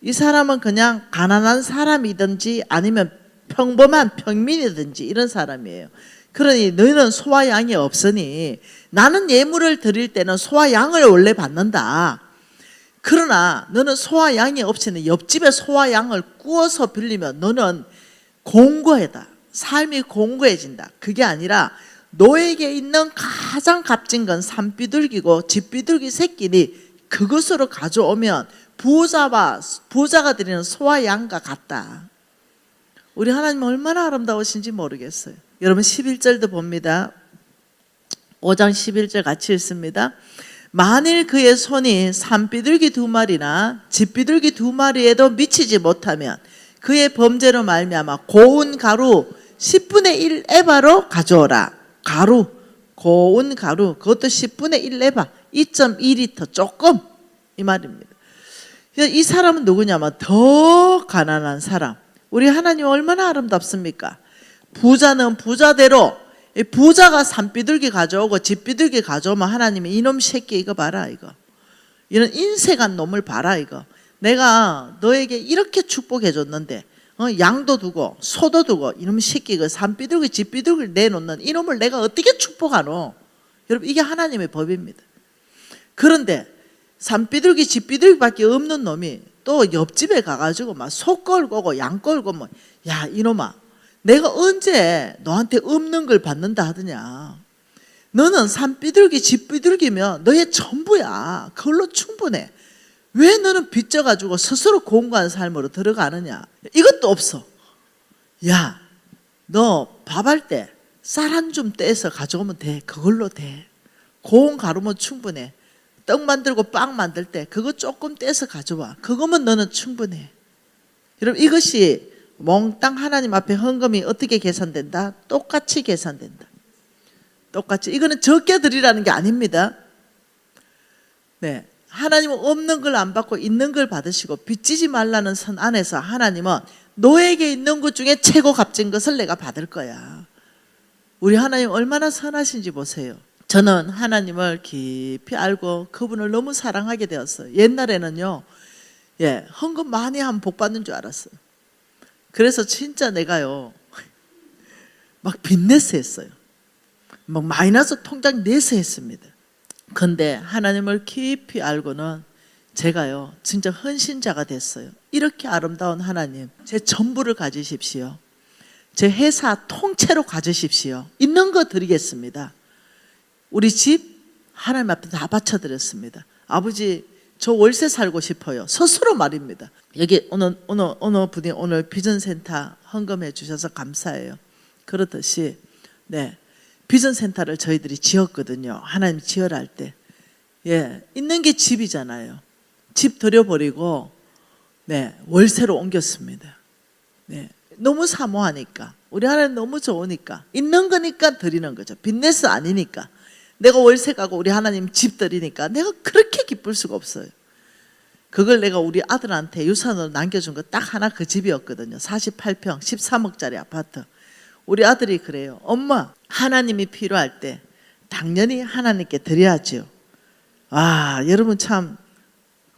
이 사람은 그냥 가난한 사람이든지 아니면 평범한 평민이든지 이런 사람이에요. 그러니 너희는 소와 양이 없으니 나는 예물을 드릴 때는 소와 양을 원래 받는다. 그러나 너는 소와 양이 없이는 옆집에 소와 양을 구워서 빌리면 너는 공고하다. 삶이 공고해진다. 그게 아니라 너에게 있는 가장 값진 건 산비둘기고 집비둘기 새끼니 그것으로 가져오면 부자가 드리는 소와 양과 같다. 우리 하나님 얼마나 아름다우신지 모르겠어요. 여러분 11절도 봅니다. 5장 11절 같이 읽습니다. 만일 그의 손이 산비둘기 2마리나 집비둘기 2마리에도 미치지 못하면 그의 범죄로 말미암아 고운 가루 10분의 1 에바로 가져오라. 가루, 고운 가루, 그것도 10분의 1 에바, 2.2리터 조금, 이 말입니다. 이 사람은 누구냐면 더 가난한 사람. 우리 하나님 얼마나 아름답습니까? 부자는 부자대로, 부자가 산비둘기 가져오고 집비둘기 가져오면 하나님이 이놈 새끼 이거 봐라, 이거 이런 인색한 놈을 봐라, 이거 내가 너에게 이렇게 축복해 줬는데 양도 두고 소도 두고 이놈 새끼 이거 산비둘기 집비둘기를 내놓는 이놈을 내가 어떻게 축복하노? 여러분, 이게 하나님의 법입니다. 그런데 산비둘기 집비둘기밖에 없는 놈이 또 옆집에 가가지고 막 소 끌고 오고 양 끌고 뭐, 야 이놈아, 내가 언제 너한테 없는 걸 받는다 하더냐. 너는 산비둘기 집비둘기면 너의 전부야. 그걸로 충분해. 왜 너는 빚져가지고 스스로 공고한 삶으로 들어가느냐. 이것도 없어. 야, 너 밥할 때 쌀 한 줌 떼서 가져오면 돼. 그걸로 돼. 고운 가루면 충분해. 떡 만들고 빵 만들 때 그거 조금 떼서 가져와. 그거면 너는 충분해. 여러분, 이것이 몽땅 하나님 앞에 헌금이 어떻게 계산된다? 똑같이 계산된다. 똑같이. 이거는 적게 드리라는 게 아닙니다. 네, 하나님은 없는 걸 안 받고 있는 걸 받으시고 빚지지 말라는 선 안에서 하나님은 너에게 있는 것 중에 최고 값진 것을 내가 받을 거야. 우리 하나님 얼마나 선하신지 보세요. 저는 하나님을 깊이 알고 그분을 너무 사랑하게 되었어요. 옛날에는요, 예, 헌금 많이 하면 복 받는 줄 알았어요. 그래서 진짜 내가요, 막 빚내서 했어요. 막 마이너스 통장 내서 했습니다. 근데 하나님을 깊이 알고는 제가요 진짜 헌신자가 됐어요. 이렇게 아름다운 하나님, 제 전부를 가지십시오. 제 회사 통째로 가지십시오. 있는 거 드리겠습니다. 우리 집 하나님 앞에 다 바쳐드렸습니다. 아버지, 저 월세 살고 싶어요. 스스로 말입니다. 여기 어느 분이 오늘 비전센터 헌금해 주셔서 감사해요. 그렇듯이 네, 비전센터를 저희들이 지었거든요. 하나님 지어라 할 때. 예, 있는 게 집이잖아요. 집 들여버리고 네, 월세로 옮겼습니다. 네, 너무 사모하니까, 우리 하나님 너무 좋으니까, 있는 거니까 드리는 거죠. 빚내서 아니니까. 내가 월세 가고 우리 하나님 집 드리니까 내가 그렇게 기쁠 수가 없어요. 그걸 내가 우리 아들한테 유산으로 남겨준 거 딱 하나, 그 집이었거든요. 48평 13억짜리 아파트. 우리 아들이 그래요. 엄마, 하나님이 필요할 때 당연히 하나님께 드려야죠. 아, 여러분 참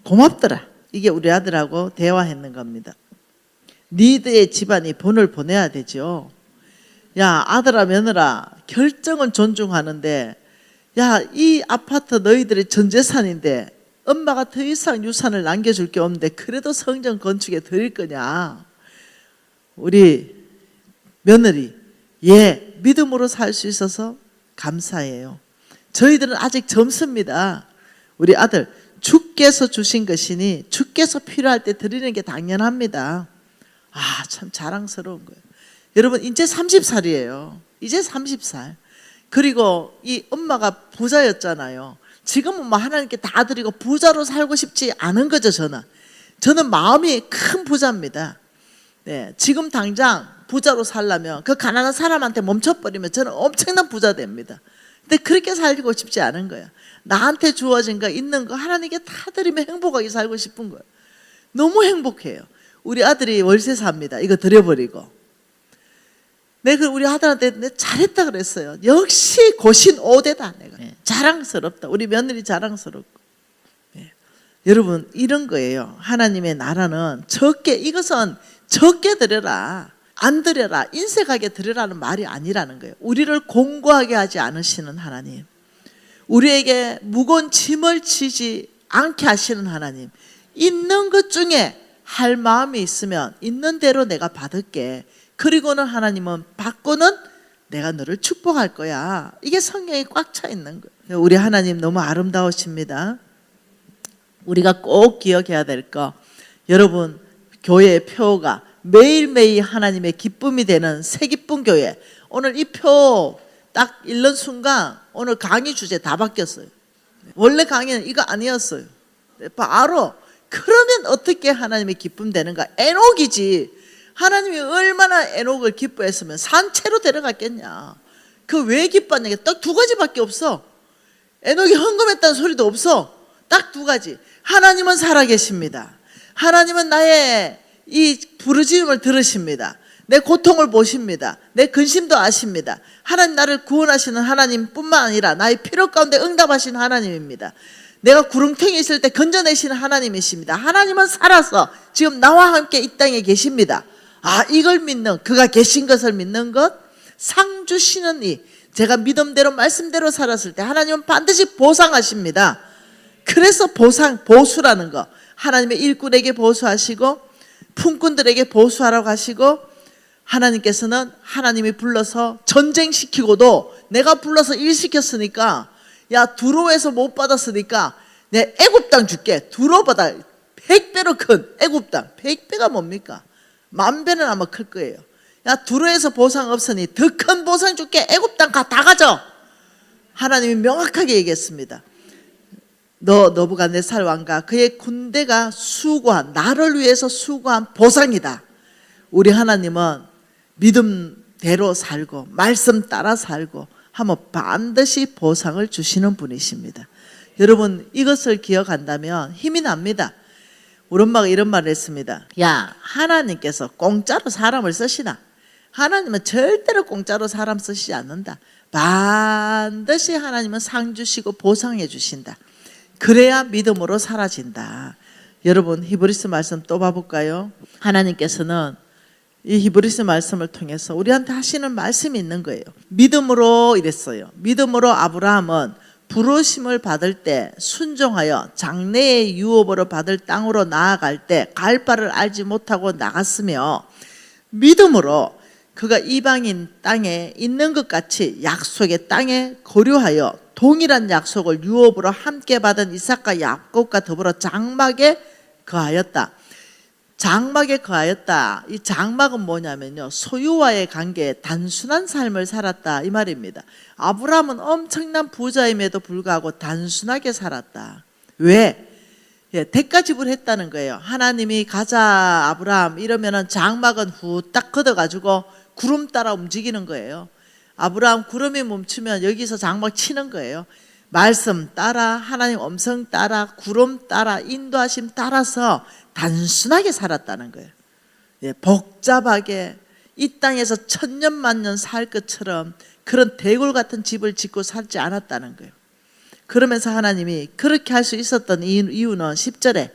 고맙더라. 이게 우리 아들하고 대화했는 겁니다. 니들의 집안이 본을 보내야 되죠. 야, 아들아 며느라, 결정은 존중하는데 야, 이 아파트 너희들의 전 재산인데 엄마가 더 이상 유산을 남겨줄 게 없는데 그래도 성전 건축에 드릴 거냐. 우리 며느리, 예, 믿음으로 살 수 있어서 감사해요. 저희들은 아직 젊습니다. 우리 아들, 주께서 주신 것이니 주께서 필요할 때 드리는 게 당연합니다. 아, 참 자랑스러운 거예요. 여러분, 이제 30살이에요. 이제 30살. 그리고 이 엄마가 부자였잖아요. 지금은 뭐 하나님께 다 드리고 부자로 살고 싶지 않은 거죠. 저는 마음이 큰 부자입니다. 네, 지금 당장 부자로 살려면 그 가난한 사람한테 멈춰버리면 저는 엄청난 부자 됩니다. 근데 그렇게 살고 싶지 않은 거예요. 나한테 주어진 거, 있는 거 하나님께 다 드리면 행복하게 살고 싶은 거예요. 너무 행복해요. 우리 아들이 월세 삽니다. 이거 드려버리고. 내가 우리 아들한테 내가 잘했다 그랬어요. 역시 고신 5대다. 내가 자랑스럽다. 우리 며느리 자랑스럽고. 네. 여러분, 이런 거예요. 하나님의 나라는 이것은 적게 드려라, 안 드려라, 인색하게 드려라는 말이 아니라는 거예요. 우리를 공고하게 하지 않으시는 하나님, 우리에게 무거운 짐을 지지 않게 하시는 하나님, 있는 것 중에 할 마음이 있으면 있는 대로 내가 받을게. 그리고는 하나님은 받고는 내가 너를 축복할 거야. 이게 성경에 꽉 차 있는 거예요. 우리 하나님 너무 아름다우십니다. 우리가 꼭 기억해야 될 거, 여러분, 교회의 표가 매일매일 하나님의 기쁨이 되는 새기쁨 교회. 오늘 이 표 딱 읽는 순간 오늘 강의 주제 다 바뀌었어요. 원래 강의는 이거 아니었어요. 바로 그러면 어떻게 하나님의 기쁨 되는가? 에녹이지. 하나님이 얼마나 에녹을 기뻐했으면 산채로 데려갔겠냐. 그 왜 기뻐하냐? 딱 두 가지밖에 없어. 에녹이 헌금했다는 소리도 없어. 딱 두 가지. 하나님은 살아계십니다. 하나님은 나의 이 부르짖음을 들으십니다. 내 고통을 보십니다. 내 근심도 아십니다. 하나님, 나를 구원하시는 하나님뿐만 아니라 나의 필요 가운데 응답하시는 하나님입니다. 내가 구렁텅이에 있을 때 건져내시는 하나님이십니다. 하나님은 살아서 지금 나와 함께 이 땅에 계십니다. 아, 이걸 믿는, 그가 계신 것을 믿는 것, 상 주시는 이, 제가 믿음대로 말씀대로 살았을 때 하나님은 반드시 보상하십니다. 그래서 보수라는 거, 하나님의 일꾼에게 보수하시고 품꾼들에게 보수하라고 하시고, 하나님께서는 하나님이 불러서 전쟁시키고도 내가 불러서 일시켰으니까, 야, 두로에서 못 받았으니까 내 애굽 땅 줄게. 두로보다 100배로 큰 애굽 땅. 100배가 뭡니까? 10,000배는 아마 클 거예요. 야, 두로에서 보상 없으니 더 큰 보상 줄게. 애굽 땅 다 가져. 하나님이 명확하게 얘기했습니다. 너부갓네살 왕과 그의 군대가 수고한, 나를 위해서 수고한 보상이다. 우리 하나님은 믿음대로 살고 말씀 따라 살고 하면 반드시 보상을 주시는 분이십니다. 여러분, 이것을 기억한다면 힘이 납니다. 우리 엄마가 이런 말을 했습니다. 야, 하나님께서 공짜로 사람을 쓰시나? 하나님은 절대로 공짜로 사람 쓰시지 않는다. 반드시 하나님은 상 주시고 보상해 주신다. 그래야 믿음으로 사라진다. 여러분, 히브리서 말씀 또 봐볼까요? 하나님께서는 이 히브리서 말씀을 통해서 우리한테 하시는 말씀이 있는 거예요. 믿음으로 이랬어요. 믿음으로 아브라함은 부르심을 받을 때 순종하여 장래의 유업으로 받을 땅으로 나아갈 때 갈 바를 알지 못하고 나갔으며 믿음으로 그가 이방인 땅에 있는 것 같이 약속의 땅에 거류하여 동일한 약속을 유업으로 함께 받은 이삭과 야곱과 더불어 장막에 거하였다. 장막에 거하였다. 이 장막은 뭐냐면요, 소유와의 관계에 단순한 삶을 살았다 이 말입니다. 아브라함은 엄청난 부자임에도 불구하고 단순하게 살았다. 왜? 대가 지불했다는 거예요. 하나님이 가자 아브라함 이러면은 장막은 후딱 걷어가지고 구름 따라 움직이는 거예요. 아브라함 구름이 멈추면 여기서 장막 치는 거예요. 말씀 따라, 하나님 음성 따라, 구름 따라, 인도하심 따라서 단순하게 살았다는 거예요. 복잡하게 이 땅에서 천년 만년 살 것처럼 그런 대골 같은 집을 짓고 살지 않았다는 거예요. 그러면서 하나님이 그렇게 할 수 있었던 이유는 10절에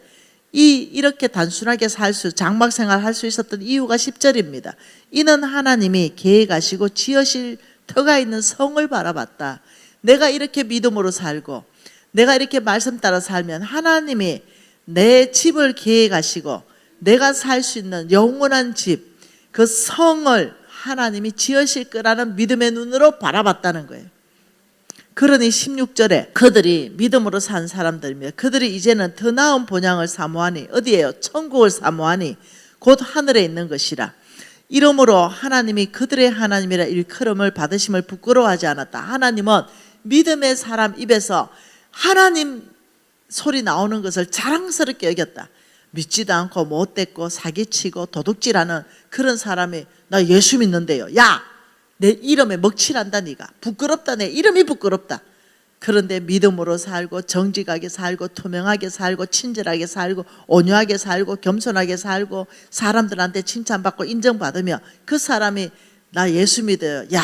이렇게 단순하게 장막 생활 할 수 있었던 이유가 10절입니다. 이는 하나님이 계획하시고 지으실 터가 있는 성을 바라봤다. 내가 이렇게 믿음으로 살고 내가 이렇게 말씀 따라 살면 하나님이 내 집을 계획하시고 내가 살 수 있는 영원한 집, 그 성을 하나님이 지으실 거라는 믿음의 눈으로 바라봤다는 거예요. 그러니 16절에 그들이 믿음으로 산 사람들이며 그들이 이제는 더 나은 본향을 사모하니 어디에요? 천국을 사모하니 곧 하늘에 있는 것이라. 이러므로 하나님이 그들의 하나님이라 일컬음을 받으심을 부끄러워하지 않았다. 하나님은 믿음의 사람 입에서 하나님 소리 나오는 것을 자랑스럽게 여겼다. 믿지도 않고 못됐고 사기치고 도둑질하는 그런 사람이 나 예수 믿는데요, 야 내 이름에 먹칠한다. 네가 부끄럽다. 내 이름이 부끄럽다. 그런데 믿음으로 살고 정직하게 살고 투명하게 살고 친절하게 살고 온유하게 살고 겸손하게 살고 사람들한테 칭찬받고 인정받으며 그 사람이 나 예수 믿어요. 야,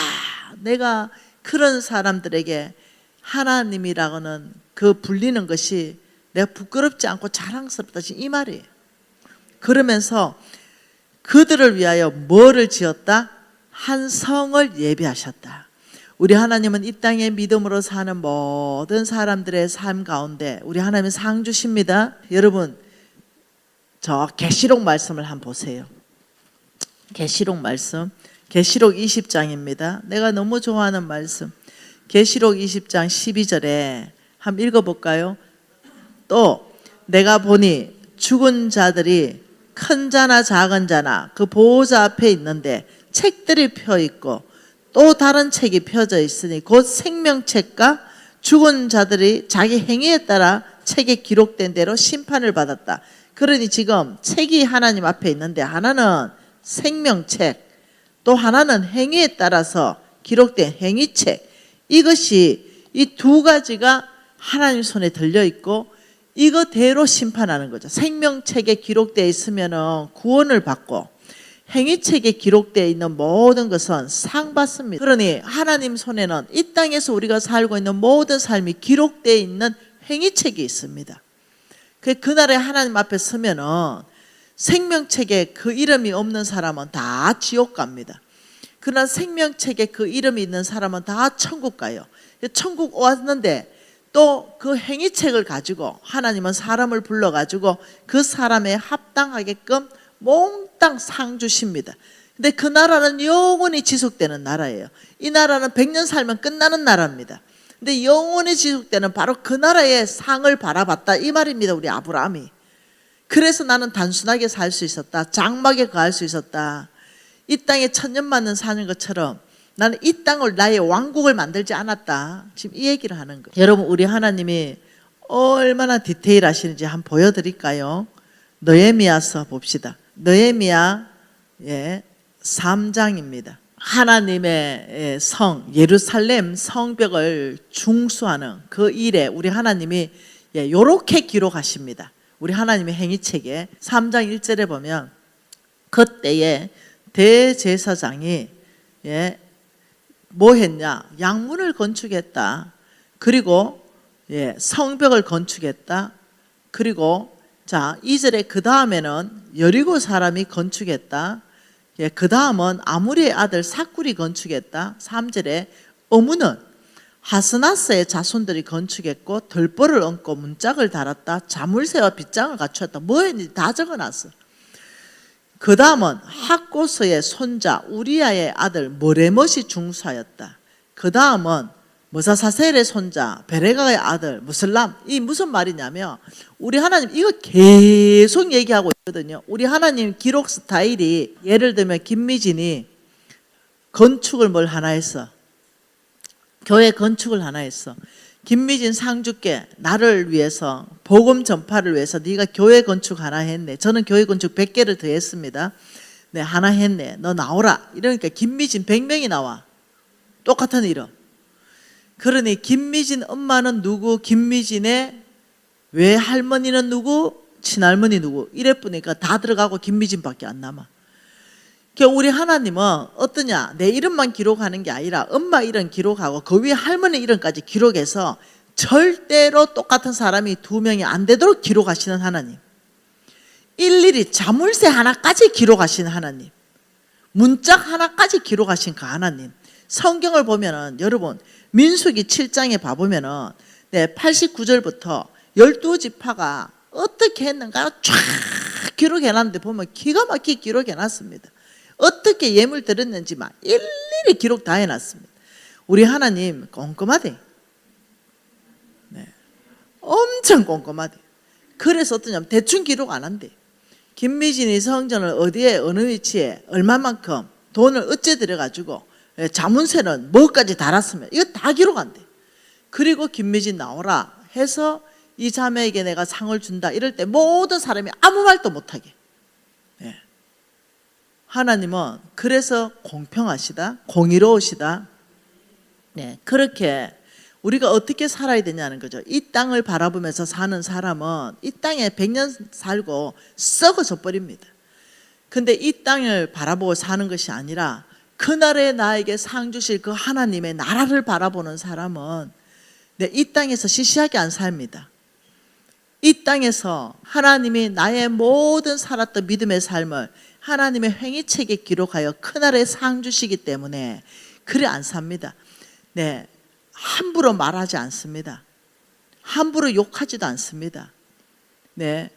내가 그런 사람들에게 하나님이라고는 그 불리는 것이 내가 부끄럽지 않고 자랑스럽다 이 말이에요. 그러면서 그들을 위하여 뭐를 지었다? 한 성을 예비하셨다. 우리 하나님은 이 땅에 믿음으로 사는 모든 사람들의 삶 가운데 우리 하나님은 상 주십니다. 여러분 저 계시록 말씀을 한번 보세요. 계시록 말씀, 계시록 20장입니다. 내가 너무 좋아하는 말씀. 계시록 20장 12절에 한번 읽어볼까요? 또 내가 보니 죽은 자들이 큰 자나 작은 자나 그 보호자 앞에 있는데 책들이 펴 있고 또 다른 책이 펴져 있으니 곧 생명책과 죽은 자들이 자기 행위에 따라 책에 기록된 대로 심판을 받았다. 그러니 지금 책이 하나님 앞에 있는데 하나는 생명책, 또 하나는 행위에 따라서 기록된 행위책. 이것이 이 두 가지가 하나님 손에 들려 있고 이거대로 심판하는 거죠. 생명책에 기록되어 있으면 구원을 받고 행위책에 기록되어 있는 모든 것은 상 받습니다. 그러니 하나님 손에는 이 땅에서 우리가 살고 있는 모든 삶이 기록되어 있는 행위책이 있습니다. 그날에 하나님 앞에 서면은 생명책에 그 이름이 없는 사람은 다 지옥 갑니다. 그러나 생명책에 그 이름이 있는 사람은 다 천국 가요. 천국 왔는데 또 그 행위책을 가지고 하나님은 사람을 불러가지고 그 사람에 합당하게끔 몽땅 상 주십니다. 근데 그 나라는 영원히 지속되는 나라예요. 이 나라는 100년 살면 끝나는 나라입니다. 근데 영원히 지속되는 바로 그 나라의 상을 바라봤다 이 말입니다. 우리 아브라함이. 그래서 나는 단순하게 살 수 있었다. 장막에 거할 수 있었다. 이 땅에 천년만년 사는 것처럼 나는 이 땅을 나의 왕국을 만들지 않았다. 지금 이 얘기를 하는 거예요. 여러분 우리 하나님이 얼마나 디테일하시는지 한번 보여드릴까요? 느헤미야서 봅시다. 느헤미야 3장입니다. 하나님의 성 예루살렘 성벽을 중수하는 그 일에 우리 하나님이 요렇게 기록하십니다. 우리 하나님의 행위책에 3장 1절에 보면 그때에 대제사장이 뭐 했냐? 양문을 건축했다. 그리고 성벽을 건축했다. 그리고 자 2절에 그 다음에는 여리고 사람이 건축했다. 그 다음은 아므리의 아들 삭굴이 건축했다. 3절에 어무는 하스나스의 자손들이 건축했고 들보를 얹고 문짝을 달았다. 자물쇠와 빗장을 갖추었다. 뭐 했는지 다 적어놨어. 그 다음은 학고스의 손자 우리아의 아들 모레못이 중수하였다. 그 다음은 모사사셀의 손자 베레가의 아들 무슬람. 이 무슨 말이냐면 우리 하나님 이거 계속 얘기하고 있거든요. 우리 하나님 기록 스타일이 예를 들면 김미진이 건축을 뭘 하나 했어. 교회 건축을 하나 했어. 김미진 상주께 나를 위해서 복음 전파를 위해서 네가 교회 건축 하나 했네. 저는 교회 건축 100개를 더 했습니다. 네, 하나 했네. 너 나오라. 이러니까 김미진 100명이 나와. 똑같은 이름. 그러니 김미진 엄마는 누구? 김미진의 외할머니는 누구? 친할머니 누구? 이래 보니까 다 들어가고 김미진밖에 안 남아. 우리 하나님은 어떠냐? 내 이름만 기록하는 게 아니라 엄마 이름 기록하고 그 위에 할머니 이름까지 기록해서 절대로 똑같은 사람이 2명이 안 되도록 기록하시는 하나님. 일일이 자물쇠 하나까지 기록하시는 하나님. 문짝 하나까지 기록하신 그 하나님. 성경을 보면은 여러분 민수기 7장에 봐보면은 89절부터 12지파가 어떻게 했는가 쫙 기록해놨는데 보면 기가 막히게 기록해놨습니다. 어떻게 예물 드렸는지만 일일이 기록 다 해놨습니다. 우리 하나님 꼼꼼하대. 네. 엄청 꼼꼼하대. 그래서 어떠냐면 대충 기록 안 한대. 김미진이 성전을 어디에 어느 위치에 얼마만큼 돈을 어째 들여가지고 자문세는 뭐까지 달았으면 이거 다 기록 안 돼. 그리고 김미진 나오라 해서 이 자매에게 내가 상을 준다 이럴 때 모든 사람이 아무 말도 못하게. 네. 하나님은 그래서 공평하시다, 공의로우시다. 네, 그렇게 우리가 어떻게 살아야 되냐는 거죠. 이 땅을 바라보면서 사는 사람은 이 땅에 100년 살고 썩어져 버립니다. 근데 이 땅을 바라보고 사는 것이 아니라 그날에 나에게 상 주실 그 하나님의 나라를 바라보는 사람은 이 땅에서 시시하게 안 삽니다. 이 땅에서 하나님이 나의 모든 살았던 믿음의 삶을 하나님의 행위책에 기록하여 그날에 상 주시기 때문에 그래 안 삽니다. 네, 함부로 말하지 않습니다. 함부로 욕하지도 않습니다. 네,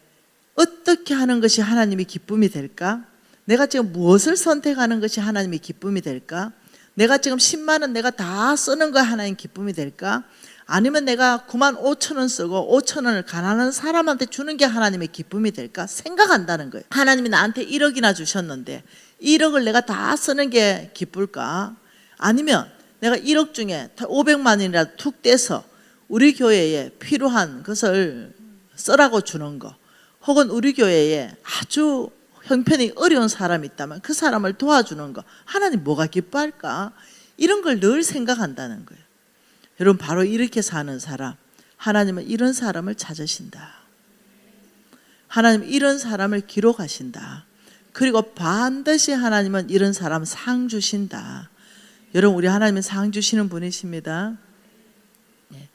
어떻게 하는 것이 하나님의 기쁨이 될까? 내가 지금 무엇을 선택하는 것이 하나님의 기쁨이 될까? 내가 지금 10만 원 내가 다 쓰는 거야 하나님 기쁨이 될까? 아니면 내가 9만 5천 원 쓰고 5천 원을 가난한 사람한테 주는 게 하나님의 기쁨이 될까? 생각한다는 거예요. 하나님이 나한테 1억이나 주셨는데 1억을 내가 다 쓰는 게 기쁠까? 아니면 내가 1억 중에 500만 원이라도 툭 떼서 우리 교회에 필요한 것을 쓰라고 주는 거, 혹은 우리 교회에 아주 형편이 어려운 사람이 있다면 그 사람을 도와주는 거, 하나님 뭐가 기뻐할까? 이런 걸 늘 생각한다는 거예요. 여러분, 바로 이렇게 사는 사람, 하나님은 이런 사람을 찾으신다. 하나님은 이런 사람을 기록하신다. 그리고 반드시 하나님은 이런 사람 상 주신다. 여러분, 우리 하나님은 상 주시는 분이십니다. 네.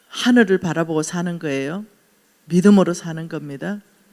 하늘을 바라보고 사는 거예요. 믿음으로 사는 겁니다.